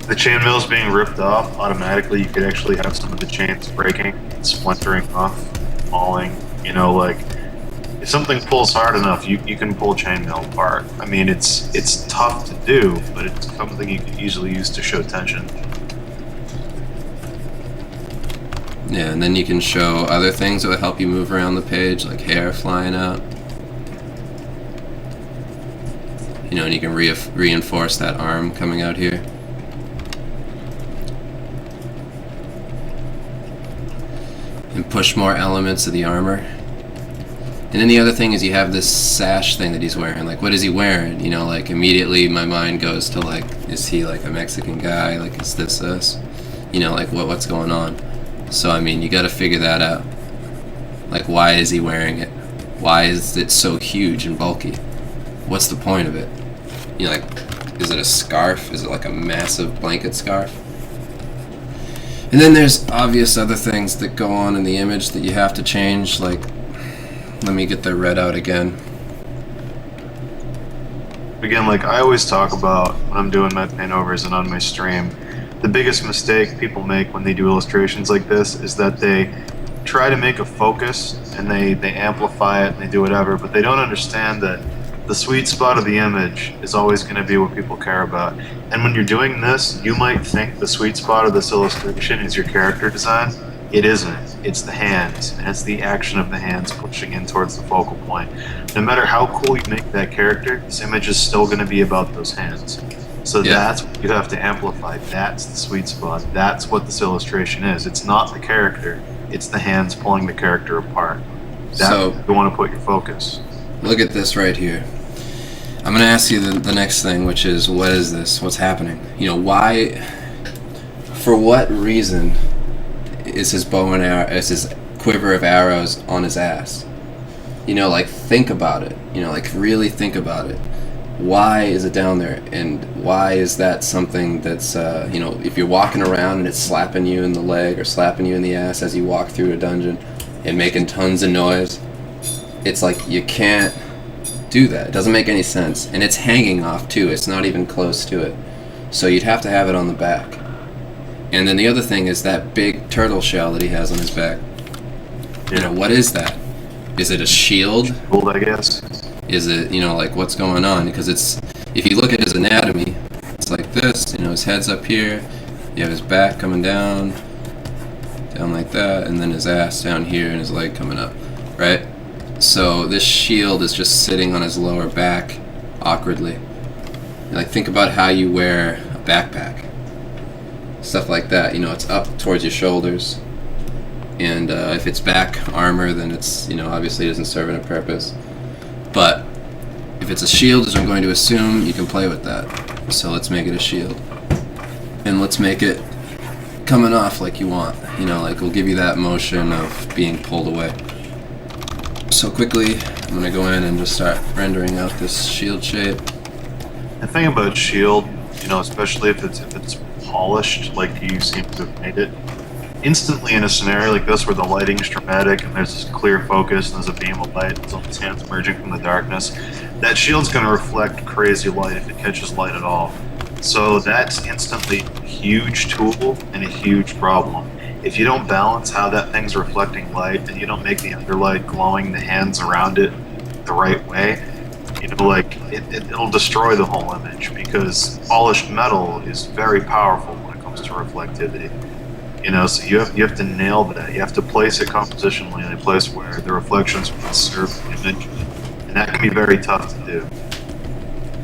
The chainmail's being ripped off, automatically you could actually have some of the chains breaking, splintering off, falling, you know, like, if something pulls hard enough, you can pull chainmail apart. I mean, it's tough to do, but it's something you can easily use to show tension. Yeah, and then you can show other things that will help you move around the page, like hair flying out. You know, and you can reinforce that arm coming out here. And push more elements of the armor. And then the other thing is you have this sash thing that he's wearing. Like, what is he wearing? You know, like, immediately my mind goes to, like, is he, like, a Mexican guy? Like, is this us? You know, like, what's going on? So, I mean, you gotta figure that out. Like, why is he wearing it? Why is it so huge and bulky? What's the point of it? You know, like, is it a scarf? Is it, like, a massive blanket scarf? And then there's obvious other things that go on in the image that you have to change, like, let me get the red out again. Again, like I always talk about when I'm doing my paint overs and on my stream, the biggest mistake people make when they do illustrations like this is that they try to make a focus and they amplify it and they do whatever, but they don't understand that the sweet spot of the image is always going to be what people care about. And when you're doing this, you might think the sweet spot of this illustration is your character design. It isn't. It's the hands, and it's the action of the hands pushing in towards the focal point. No matter how cool you make that character, this image is still going to be about those hands. So that's what you have to amplify. That's the sweet spot. That's what this illustration is. It's not the character. It's the hands pulling the character apart. That's where you want to put your focus. Look at this right here. I'm going to ask you the next thing, which is, what is this? What's happening? You know, why, for what reason is his bow and arrow, is his quiver of arrows on his ass? You know, like, think about it. You know, like, really think about it. Why is it down there? And why is that something that's, you know, if you're walking around and it's slapping you in the leg or slapping you in the ass as you walk through a dungeon and making tons of noise, it's like, you can't do that. It doesn't make any sense. And it's hanging off, too. It's not even close to it. So you'd have to have it on the back. And then the other thing is that big turtle shell that he has on his back. You know, what is that? Is it a shield? Shield, I guess. Is it, you know, like, what's going on? Because it's, if you look at his anatomy, it's like this, you know, his head's up here, you have his back coming down like that, and then his ass down here and his leg coming up, right? So this shield is just sitting on his lower back awkwardly. Like, think about how you wear a backpack. Stuff like that, you know, it's up towards your shoulders. And if it's back armor, then it's, you know, obviously doesn't serve any purpose. But if it's a shield, as I'm going to assume, you can play with that. So let's make it a shield. And let's make it coming off like you want. You know, like, we'll give you that motion of being pulled away. So quickly, I'm going to go in and just start rendering out this shield shape. The thing about shield, you know, especially if it's polished like you seem to have made it, instantly in a scenario like this where the lighting's dramatic and there's this clear focus and there's a beam of light, there's all these hands emerging from the darkness, that shield's going to reflect crazy light if it catches light at all. So that's instantly a huge tool and a huge problem. If you don't balance how that thing's reflecting light and you don't make the underlight glowing the hands around it the right way, you know, like, it'll destroy the whole image, because polished metal is very powerful when it comes to reflectivity. You know, so you have to nail that. You have to place it compositionally in a place where the reflections will serve the image, and that can be very tough to do.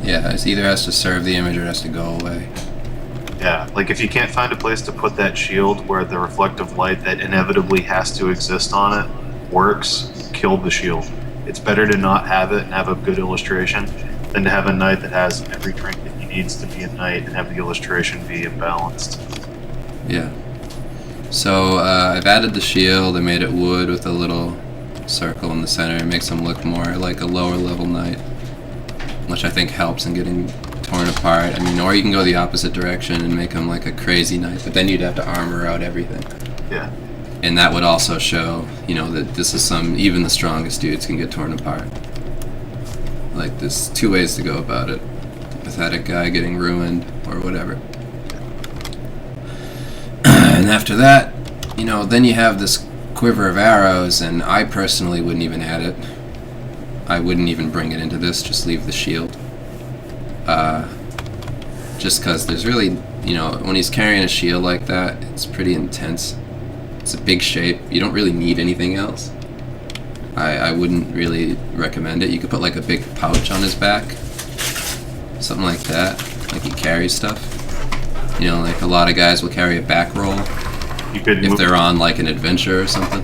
Yeah, it either has to serve the image or it has to go away. Yeah, like if you can't find a place to put that shield where the reflective light that inevitably has to exist on it works, kill the shield. It's better to not have it and have a good illustration than to have a knight that has every trinket he needs to be a knight and have the illustration be imbalanced. Yeah. So I've added the shield. I made it wood with a little circle in the center. It makes him look more like a lower level knight, which I think helps in getting torn apart. I mean, or you can go the opposite direction and make him like a crazy knight, but then you'd have to armor out everything. Yeah. And that would also show, you know, that this is even the strongest dudes can get torn apart. Like, there's two ways to go about it. The pathetic guy getting ruined, or whatever. And after that, you know, then you have this quiver of arrows, and I personally wouldn't even add it. I wouldn't even bring it into this, just leave the shield. Just because there's really, you know, when he's carrying a shield like that, it's pretty intense. It's a big shape. You don't really need anything else. I wouldn't really recommend it. You could put like a big pouch on his back. Something like that. Like he carries stuff. You know, like a lot of guys will carry a back roll. You could if they're on like an adventure or something.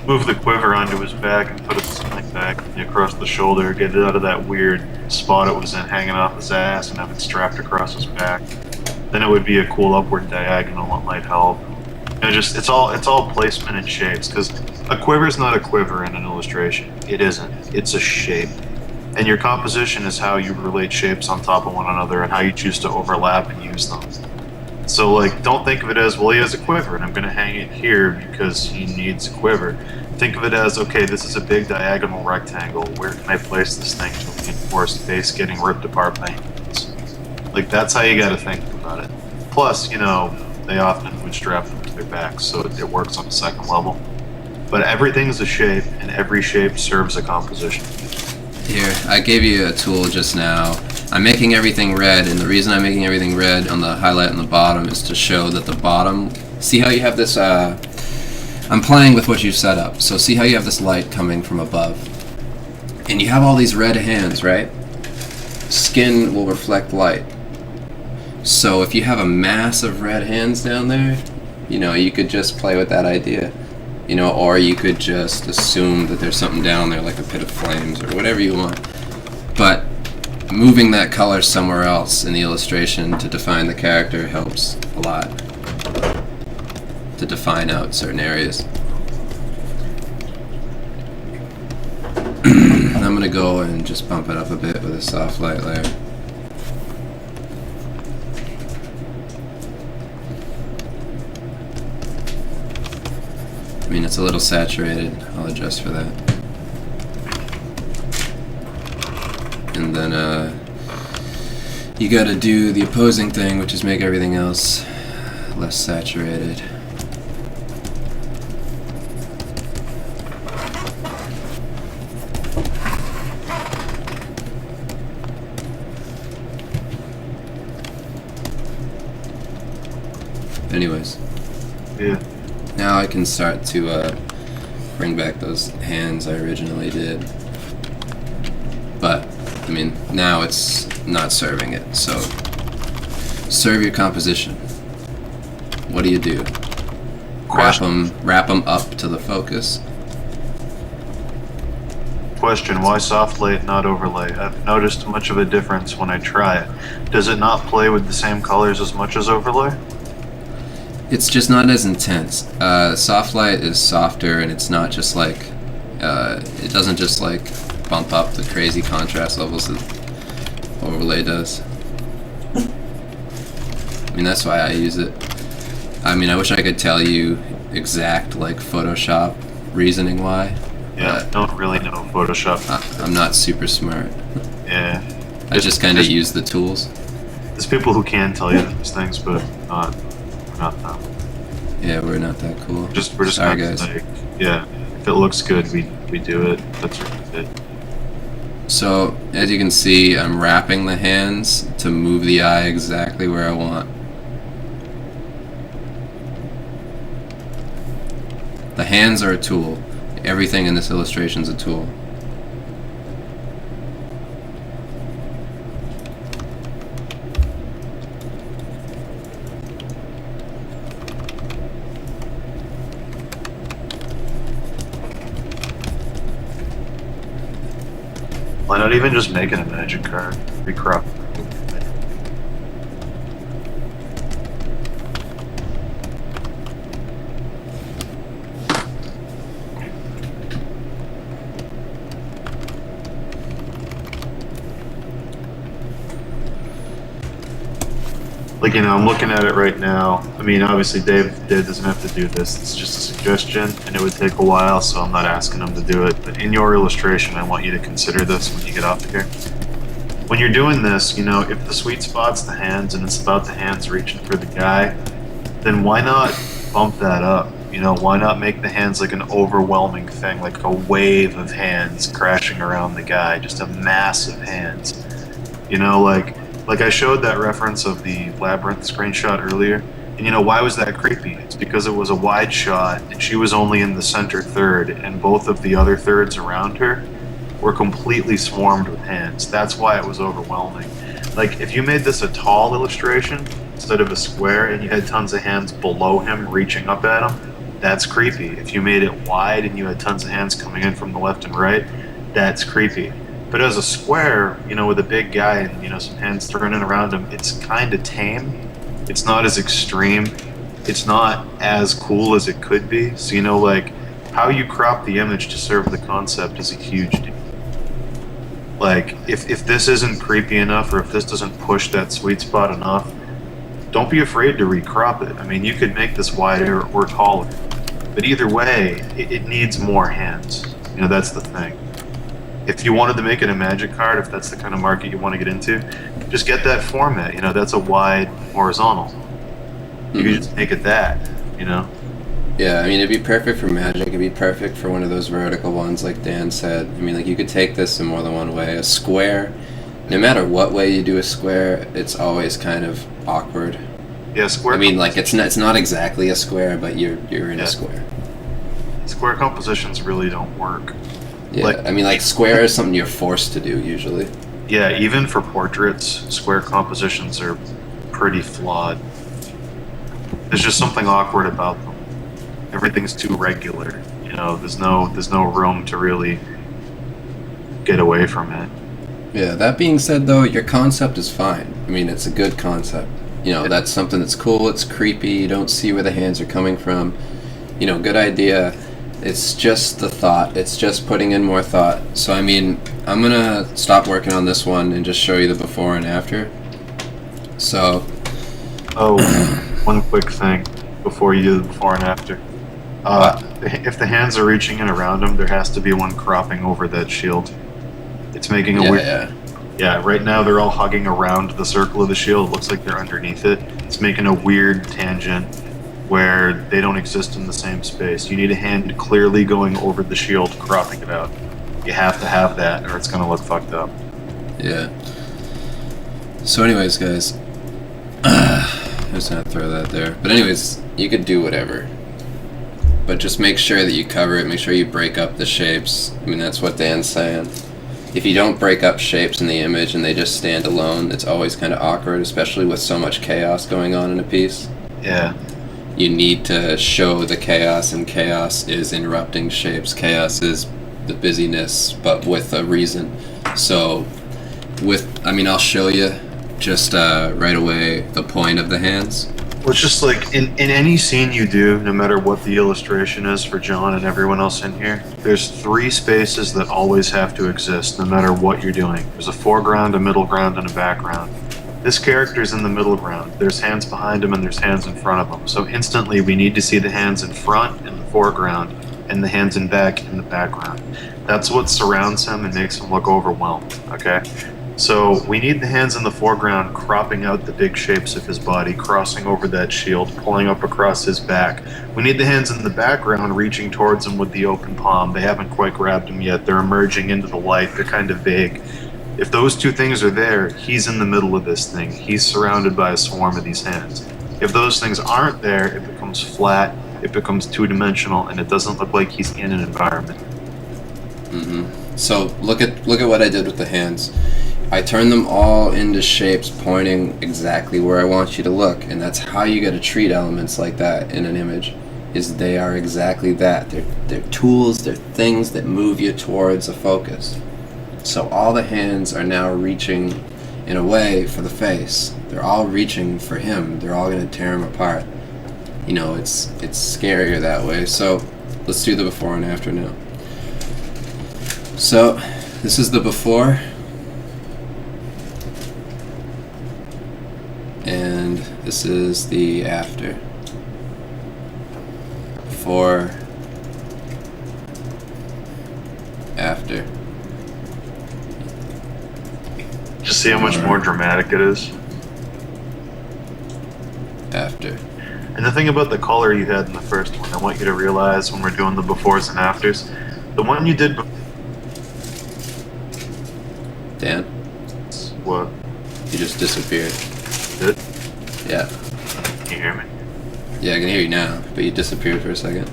Move the quiver onto his back and put a sling back. across the shoulder, get it out of that weird spot it was in, hanging off his ass, and have it strapped across his back. Then it would be a cool upward diagonal that might help. Just it's all placement and shapes, because a quiver is not a quiver in an illustration. It isn't. It's a shape. And your composition is how you relate shapes on top of one another and how you choose to overlap and use them. So, like, don't think of it as, well, he has a quiver and I'm going to hang it here because he needs a quiver. Think of it as, okay, this is a big diagonal rectangle. Where can I place this thing to reinforce the base getting ripped apart by hands? Like, that's how you got to think about it. Plus, they often would strap them to their backs, so it works on the second level. But everything's a shape, and every shape serves a composition. Here, I gave you a tool just now. I'm making everything red, and the reason I'm making everything red on the highlight on the bottom is to show that the bottom... See how you have this... I'm playing with what you've set up. So see how you have this light coming from above. And you have all these red hands, right? Skin will reflect light. So if you have a mass of red hands down there, you could just play with that idea. Or you could just assume that there's something down there like a pit of flames or whatever you want. But moving that color somewhere else in the illustration to define the character helps a lot. To define out certain areas. I'm going to go and just bump it up a bit with a soft light layer. I mean, it's a little saturated. I'll adjust for that. And then you gotta do the opposing thing, which is make everything else less saturated. Anyways. Yeah. Now I can start to bring back those hands I originally did. But, I mean, now it's not serving it, so serve your composition. What do you do? Wrap them up to the focus. Question, why soft light, not overlay? I've noticed much of a difference when I try it. Does it not play with the same colors as much as overlay? It's just not as intense. Soft light is softer, and it's not just like it doesn't just like bump up the crazy contrast levels that overlay does. I mean, that's why I use it. I mean, I wish I could tell you exact like Photoshop reasoning why. Yeah, I don't really know Photoshop. I'm not super smart. Yeah. I just kind of use the tools. There's people who can tell you these things, but not them. Yeah, we're not that cool. We're just sorry, guys. Like, yeah, if it looks good, we do it. That's really it. So, as you can see, I'm wrapping the hands to move the eye exactly where I want. The hands are a tool. Everything in this illustration is a tool. Why not even just making a magic card? Recrop. Like, I'm looking at it right now. I mean, obviously Dave doesn't have to do this. It's just a suggestion, and it would take a while, so I'm not asking him to do it. But in your illustration, I want you to consider this when you get off here. When you're doing this, if the sweet spot's the hands and it's about the hands reaching for the guy, then why not bump that up? Why not make the hands like an overwhelming thing, like a wave of hands crashing around the guy, just a mass of hands. Like I showed that reference of the labyrinth screenshot earlier, and why was that creepy? It's because it was a wide shot, and she was only in the center third, and both of the other thirds around her were completely swarmed with hands. That's why it was overwhelming. Like, if you made this a tall illustration instead of a square, and you had tons of hands below him reaching up at him, that's creepy. If you made it wide and you had tons of hands coming in from the left and right, that's creepy. But as a square, you know, with a big guy and, you know, some hands turning around him, it's kind of tame. It's not as extreme. It's not as cool as it could be. So, you know, like, how you crop the image to serve the concept is a huge deal. Like, if this isn't creepy enough, or if this doesn't push that sweet spot enough, don't be afraid to recrop it. I mean, you could make this wider or taller. But either way, it needs more hands. You know, that's the thing. If you wanted to make it a Magic card, if that's the kind of market you want to get into, just get that format. You know, that's a wide horizontal. You could just make it that, you know? Yeah, I mean, it'd be perfect for Magic. It'd be perfect for one of those vertical ones, like Dan said. I mean, like, you could take this in more than one way. A square, no matter what way you do a square, it's always kind of awkward. Yeah, square. I mean, like, it's not exactly a square, but you're in a square. Square compositions really don't work. Yeah, Like, I mean, like, square is something you're forced to do usually. yeah, even for portraits, square compositions are pretty flawed. There's just something awkward about them. Everything's too regular. You know, there's no room to really get away from it. Yeah, that being said, though, your concept is fine. I mean, it's a good concept. You know, that's something that's cool, it's creepy, you don't see where the hands are coming from. You know, good idea. It's just the thought. It's just putting in more thought. So, I mean, I'm going to stop working on this one and just show you the before and after. So... Oh, one quick thing before you do the before and after. If the hands are reaching in around them, there has to be one cropping over that shield. It's making a weird... Yeah, right now they're all hugging around the circle of the shield. It looks like they're underneath it. It's making a weird tangent where they don't exist in the same space. You need a hand clearly going over the shield, cropping it out. You have to have that, or it's going to look fucked up. Yeah. So anyways, guys, I'm just going to throw that there. But anyways, you could do whatever. But just make sure that you cover it. Make sure you break up the shapes. I mean, that's what Dan's saying. If you don't break up shapes in the image and they just stand alone, it's always kind of awkward, especially with so much chaos going on in a piece. Yeah. You need to show the chaos, and chaos is interrupting shapes. Chaos is the busyness, but with a reason. So, I'll show you just right away the point of the hands. Well, it's just like in any scene you do, no matter what the illustration is for John and everyone else in here, there's 3 spaces that always have to exist, no matter what you're doing. There's a foreground, a middle ground, and a background. This character's in the middle ground. There's hands behind him and there's hands in front of him. So instantly we need to see the hands in front in the foreground and the hands in back in the background. That's what surrounds him and makes him look overwhelmed, okay? So we need the hands in the foreground cropping out the big shapes of his body, crossing over that shield, pulling up across his back. We need the hands in the background reaching towards him with the open palm. They haven't quite grabbed him yet. They're emerging into the light. They're kind of vague. If those 2 things are there, he's in the middle of this thing. He's surrounded by a swarm of these hands. If those things aren't there, it becomes flat, it becomes 2-dimensional, and it doesn't look like he's in an environment. Mm-hmm. So look at what I did with the hands. I turned them all into shapes pointing exactly where I want you to look, and that's how you got to treat elements like that in an image. Is they are exactly that. They're tools. They're things that move you towards a focus. So all the hands are now reaching in a way for the face. They're all reaching for him. They're all going to tear him apart. You know, it's scarier that way. So let's do the before and after now. So this is the before. And this is the after. Before. After. Just see how much more dramatic it is. After. And the thing about the color you had in the first one, I want you to realize when we're doing the befores and afters, the one you did Dan? What? You just disappeared. Did? Yeah. Can you hear me? Yeah, I can hear you now, but you disappeared for a second.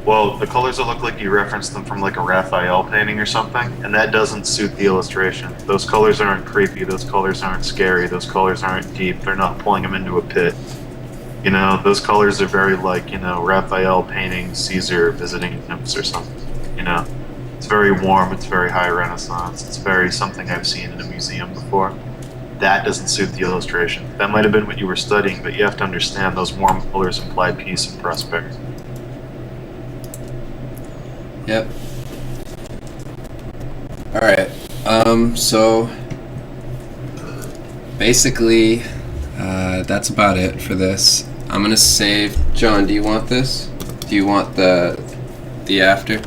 Well, the colors will look like you referenced them from like a Raphael painting or something, and that doesn't suit the illustration. Those colors aren't creepy, those colors aren't scary, those colors aren't deep, they're not pulling him into a pit. You know, those colors are very like, you know, Raphael painting Caesar visiting nymphs or something, you know? It's very warm. It's very high Renaissance. It's very something I've seen in a museum before. That doesn't suit the illustration. That might have been what you were studying, but you have to understand those warm colors imply peace and prosperity. Yep. Alright, so basically, that's about it for this. I'm gonna save. John, do you want this? Do you want the after?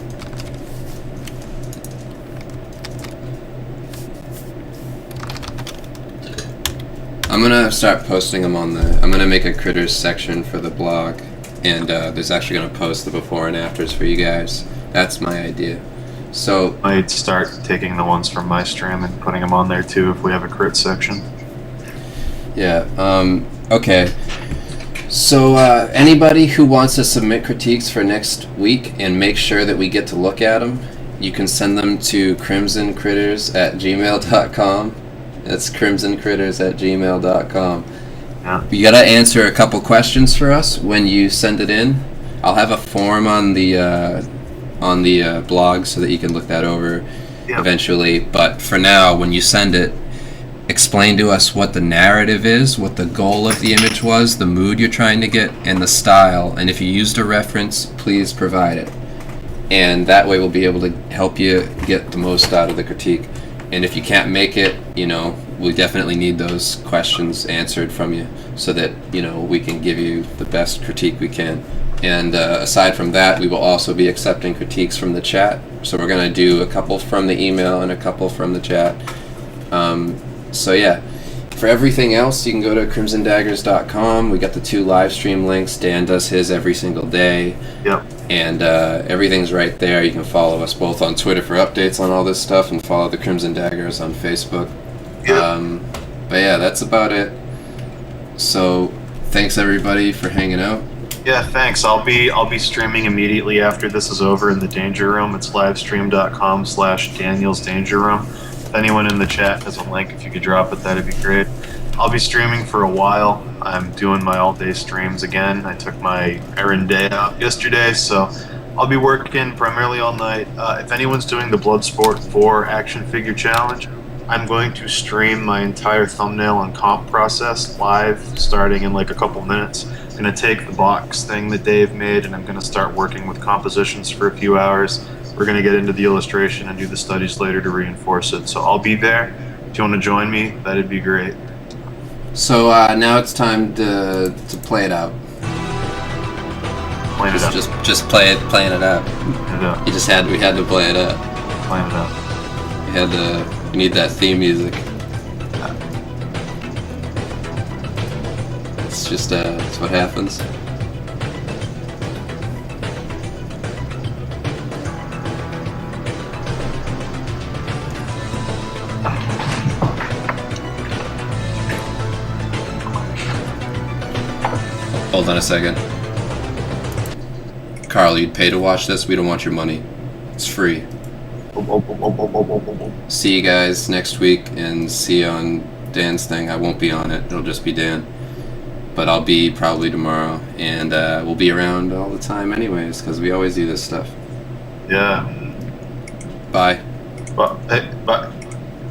I'm gonna start posting them on the. I'm gonna make a critters section for the blog, and there's actually gonna post the before and afters for you guys. That's my idea. So I'd start taking the ones from my stream and putting them on there too if we have a crit section. yeah. Okay. So anybody who wants to submit critiques for next week and make sure that we get to look at them, you can send them to CrimsonCritters@gmail.com. That's CrimsonCritters@gmail.com. Yeah. You gotta answer a couple questions for us when you send it in. I'll have a form on the blog so that you can look that over eventually. But for now, when you send it, explain to us what the narrative is, what the goal of the image was, the mood you're trying to get, and the style. And if you used a reference, please provide it. And that way we'll be able to help you get the most out of the critique. And if you can't make it, we definitely need those questions answered from you so that, we can give you the best critique we can. And aside from that, we will also be accepting critiques from the chat. So we're going to do a couple from the email and a couple from the chat. So yeah, for everything else, you can go to crimsondaggers.com. We got the 2 live stream links. Dan does his every single day. Yep. And everything's right there. You can follow us both on Twitter for updates on all this stuff, and follow the Crimson Daggers on Facebook. Yep. But yeah, that's about it. So thanks everybody for hanging out. Yeah, thanks. I'll be streaming immediately after this is over in the Danger Room. It's livestream.com/Daniel's Danger Room. If anyone in the chat has a link, if you could drop it, that'd be great. I'll be streaming for a while. I'm doing my all-day streams again. I took my errand day out yesterday, so I'll be working primarily all night. If anyone's doing the Bloodsport 4 action figure challenge, I'm going to stream my entire thumbnail and comp process live starting in like a couple minutes. I'm going to take the box thing that Dave made and I'm going to start working with compositions for a few hours. We're going to get into the illustration and do the studies later to reinforce it. So I'll be there. If you want to join me, that'd be great. So now it's time to play it out. Playing it up. Just playing it out. Playing it up. We had to play it out. Playing it up. We need that theme music. It's just it's what happens. Hold on a second. Carl, you'd pay to watch this? We don't want your money. It's free. See you guys next week, and see you on Dan's thing. I won't be on it. It'll just be Dan. But I'll be probably tomorrow, and we'll be around all the time anyways, because we always do this stuff. Yeah. Bye. Hey, bye.